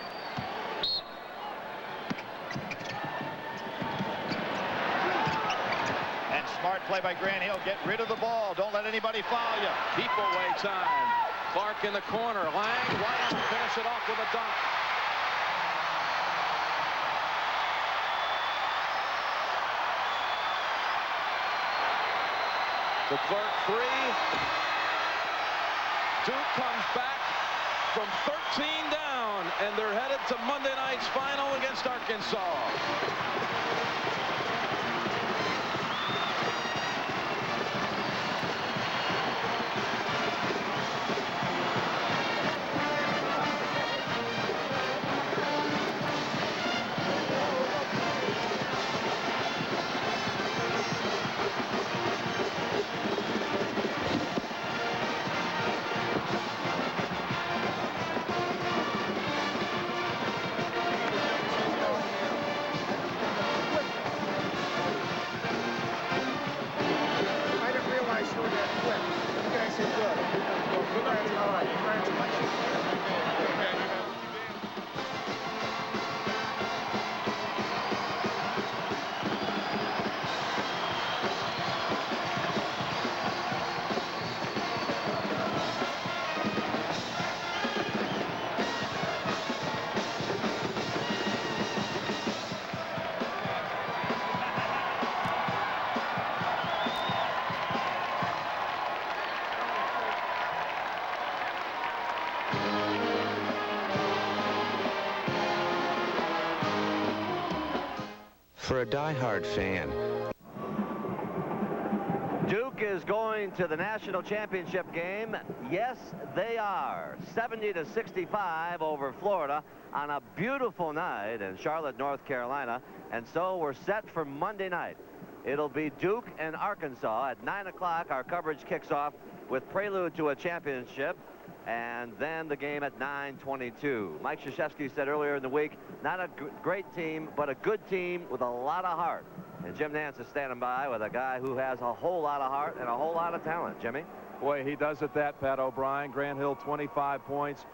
And smart play by Grant Hill. Get rid of the ball. Don't let anybody foul you. Keep away time. Clark in the corner. Lang right on, finish it off with a dunk. The Clark three. Duke comes back from 13 down, and they're headed to Monday night's final against Arkansas. For a die-hard fan, Duke is going to the national championship game. Yes, they are. 70-65 over Florida on a beautiful night in Charlotte, North Carolina. And so we're set for Monday night. It'll be Duke and Arkansas at 9 o'clock. Our coverage kicks off with prelude to a championship, and then the game at 9:22. Mike Krzyzewski said earlier in the week, not a great team, but a good team with a lot of heart. And Jim Nantz is standing by with a guy who has a whole lot of heart and a whole lot of talent. Jimmy? Boy, he does it that, Pat O'Brien. Grant Hill, 25 points.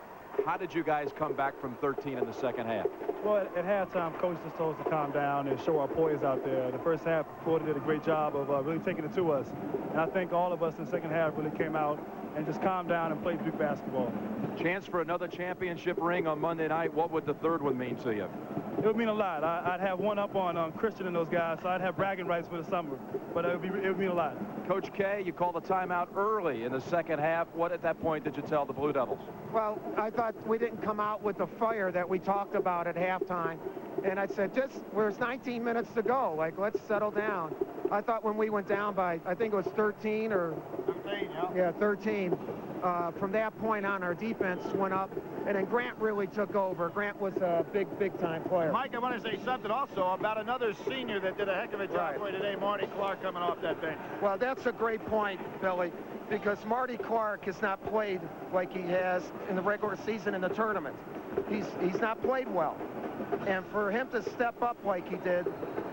How did you guys come back from 13 in the second half? Well, at halftime, Coach just told us to calm down and show our poise out there. The first half, Florida did a great job of really taking it to us. And I think all of us in the second half really came out and just calmed down and played Duke basketball. Chance for another championship ring on Monday night. What would the third one mean to you? It would mean a lot. I'd have one up on Christian and those guys, so I'd have bragging rights for the summer. But it would mean a lot. Coach K, you called the timeout early in the second half. What at that point did you tell the Blue Devils? Well, I thought we didn't come out with the fire that we talked about at halftime. And I said, there's 19 minutes to go. Like, let's settle down. I thought when we went down by, I think it was 13 or... 13, yeah. Yeah, 13. from that point on, our defense went up, and then Grant really took over. Grant was a big time player. Mike, I want to say something also about another senior that did a heck of a job for you today, Marty Clark, coming off that bench. Well, that's a great point, Billy, because Marty Clark has not played like he has in the regular season in the tournament. He's not played well. And for him to step up like he did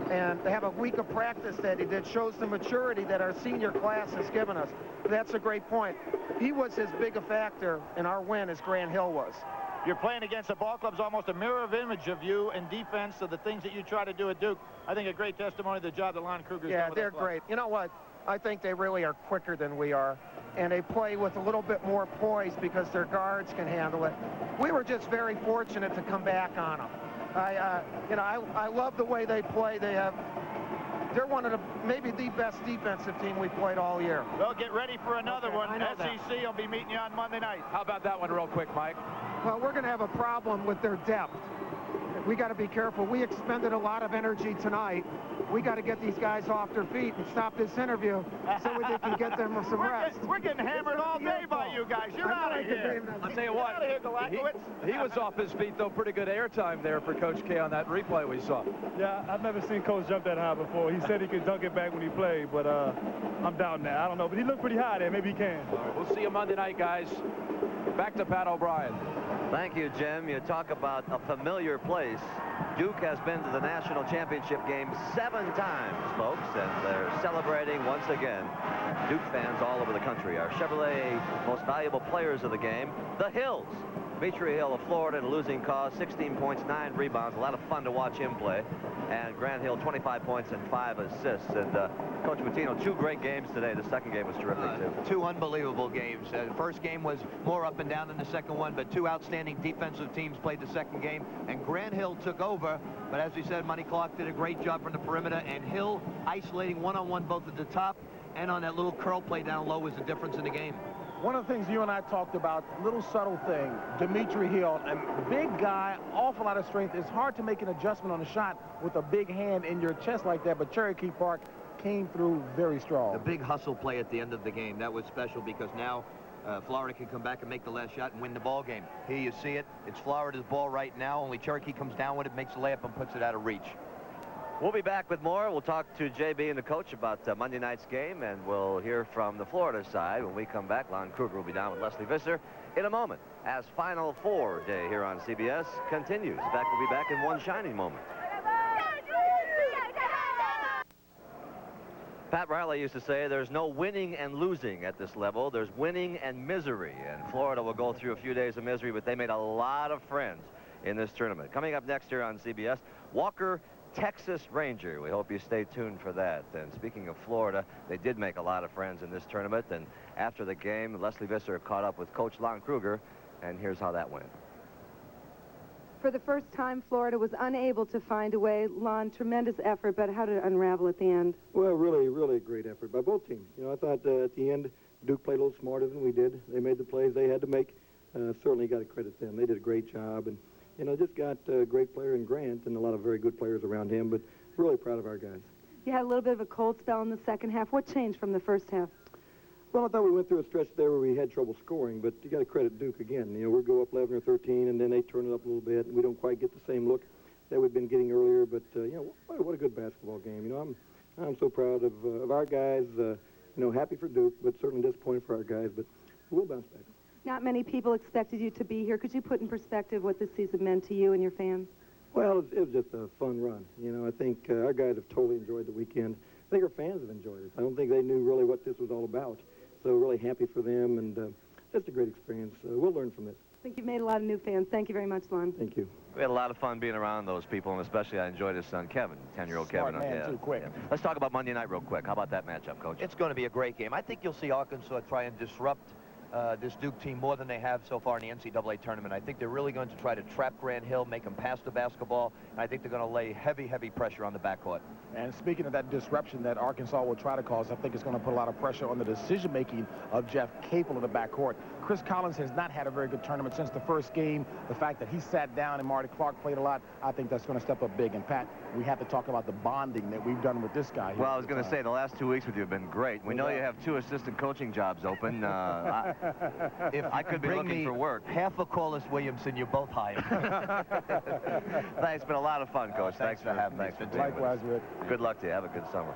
and have a week of practice that he did shows the maturity that our senior class has given us. That's a great point. He was as big a factor in our win as Grant Hill was. You're playing against a ball club's almost a mirror image of you in defense, of the things that you try to do at Duke. I think a great testimony to the job that Lon Kruger's done with they're great. You know what? I think they really are quicker than we are, and they play with a little bit more poise because their guards can handle it. We were just very fortunate to come back on them. I love the way they play. They're one of maybe the best defensive team we played all year. Well, get ready for another one. SEC will be meeting you on Monday night. How about that one real quick, Mike? Well, we're going to have a problem with their depth. We got to be careful. We expended a lot of energy tonight. We got to get these guys off their feet and stop this interview so we can get them some rest. We're getting hammered all day by you guys. You're out of here. I'll tell you what, he was off his feet, though. Pretty good airtime there for Coach K on that replay we saw. Yeah, I've never seen Coach jump that high before. He said he could dunk it back when he played, but I'm doubting that. I don't know, but he looked pretty high there. Maybe he can. All right, we'll see you Monday night, guys. Back to Pat O'Brien. Thank you, Jim. You talk about a familiar place. Duke has been to the national championship game 7 times, folks, and they're celebrating once again. Duke fans all over the country. Our Chevrolet most valuable players of the game, the Hills. Demetri Hill of Florida in a losing cause, 16 points, 9 rebounds. A lot of fun to watch him play. And Grant Hill, 25 points and 5 assists. And Coach Pitino, 2 great games today. The second game was terrific, too. 2 unbelievable games. The first game was more up and down than the second one, but 2 outstanding defensive teams played the second game. And Grant Hill took over, but as we said, Monty Clark did a great job from the perimeter, and Hill isolating one-on-one both at the top and on that little curl play down low was the difference in the game. One of the things you and I talked about, little subtle thing, Demetri Hill, a big guy, awful lot of strength. It's hard to make an adjustment on a shot with a big hand in your chest like that, but Cherokee Park came through very strong. The big hustle play at the end of the game, that was special because now Florida can come back and make the last shot and win the ball game. Here you see it. It's Florida's ball right now, only Cherokee comes down with it, makes a layup and puts it out of reach. We'll be back with more. We'll talk to JB and the coach about Monday night's game, and we'll hear from the Florida side. When we come back, Lon Kruger will be down with Leslie Visser in a moment as Final Four Day here on CBS continues. In fact, we'll be back in one shining moment. Pat Riley used to say there's no winning and losing at this level. There's winning and misery. And Florida will go through a few days of misery, but they made a lot of friends in this tournament. Coming up next here on CBS, Walker Texas Ranger. We hope you stay tuned for that. And speaking of Florida, they did make a lot of friends in this tournament. And after the game, Leslie Visser caught up with Coach Lon Kruger, and here's how that went. For the first time, Florida was unable to find a way. Lon, tremendous effort, but how did it unravel at the end? Well, really a great effort by both teams. You know, I thought at the end, Duke played a little smarter than we did. They made the plays they had to make. Certainly got to credit them. They did a great job. And you know, just got a great player in Grant and a lot of very good players around him, but really proud of our guys. You had a little bit of a cold spell in the second half. What changed from the first half? Well, I thought we went through a stretch there where we had trouble scoring, but you got to credit Duke again. You know, we'll go up 11 or 13, and then they turn it up a little bit, and we don't quite get the same look that we've been getting earlier, but, you know, what a good basketball game. You know, I'm so proud of our guys, you know, happy for Duke, but certainly disappointed for our guys, but we'll bounce back. Not many people expected you to be here. Could you put in perspective what this season meant to you and your fans? Well, it was just a fun run. You know, I think our guys have totally enjoyed the weekend. I think our fans have enjoyed it. I don't think they knew really what this was all about. So really happy for them, and just a great experience. We'll learn from this. I think you've made a lot of new fans. Thank you very much, Lon. Thank you. We had a lot of fun being around those people, and especially I enjoyed his son, Kevin, 10-year-old Kevin. Man, too quick. Yeah. Let's talk about Monday night real quick. How about that matchup, Coach? It's going to be a great game. I think you'll see Arkansas try and disrupt this Duke team more than they have so far in the NCAA tournament. I think they're really going to try to trap Grant Hill, make him pass the basketball, and I think they're going to lay heavy pressure on the backcourt. And speaking of that disruption that Arkansas will try to cause, I think it's going to put a lot of pressure on the decision-making of Jeff Capel in the backcourt. Chris Collins has not had a very good tournament since the first game. The fact that he sat down and Marty Clark played a lot, I think that's going to step up big. And, Pat, we have to talk about the bonding that we've done with this guy. Well, I was going to say, the last 2 weeks with you have been great. We know you have 2 assistant coaching jobs open. If I could be looking for work. Half of Corliss Williamson, you're both hired. Thanks. It's been a lot of fun, Coach. Thanks for having me. Likewise, Rick. Good luck to you. Have a good summer.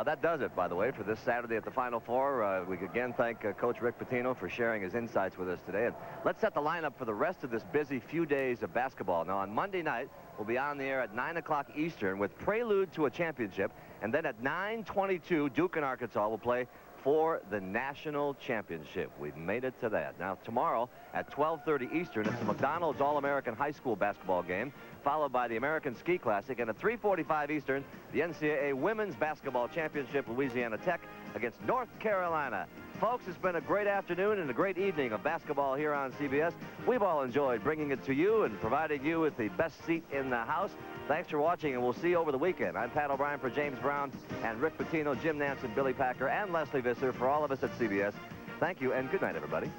That does it, by the way, for this Saturday at the Final Four. We again thank Coach Rick Pitino for sharing his insights with us today. And let's set the lineup for the rest of this busy few days of basketball. Now, on Monday night, we'll be on the air at 9 o'clock Eastern with Prelude to a Championship. And then at 9:22, Duke and Arkansas will play for the national championship. We've made it to that. Now, tomorrow at 12:30 Eastern, it's the McDonald's All-American High School basketball game, followed by the American Ski Classic. And at 3:45 Eastern, the NCAA Women's Basketball Championship, Louisiana Tech against North Carolina. Folks, it's been a great afternoon and a great evening of basketball here on CBS. We've all enjoyed bringing it to you and providing you with the best seat in the house. Thanks for watching, and we'll see you over the weekend. I'm Pat O'Brien for James Brown and Rick Pitino, Jim Nance, Billy Packer, and Leslie Visser for all of us at CBS. Thank you, and good night, everybody.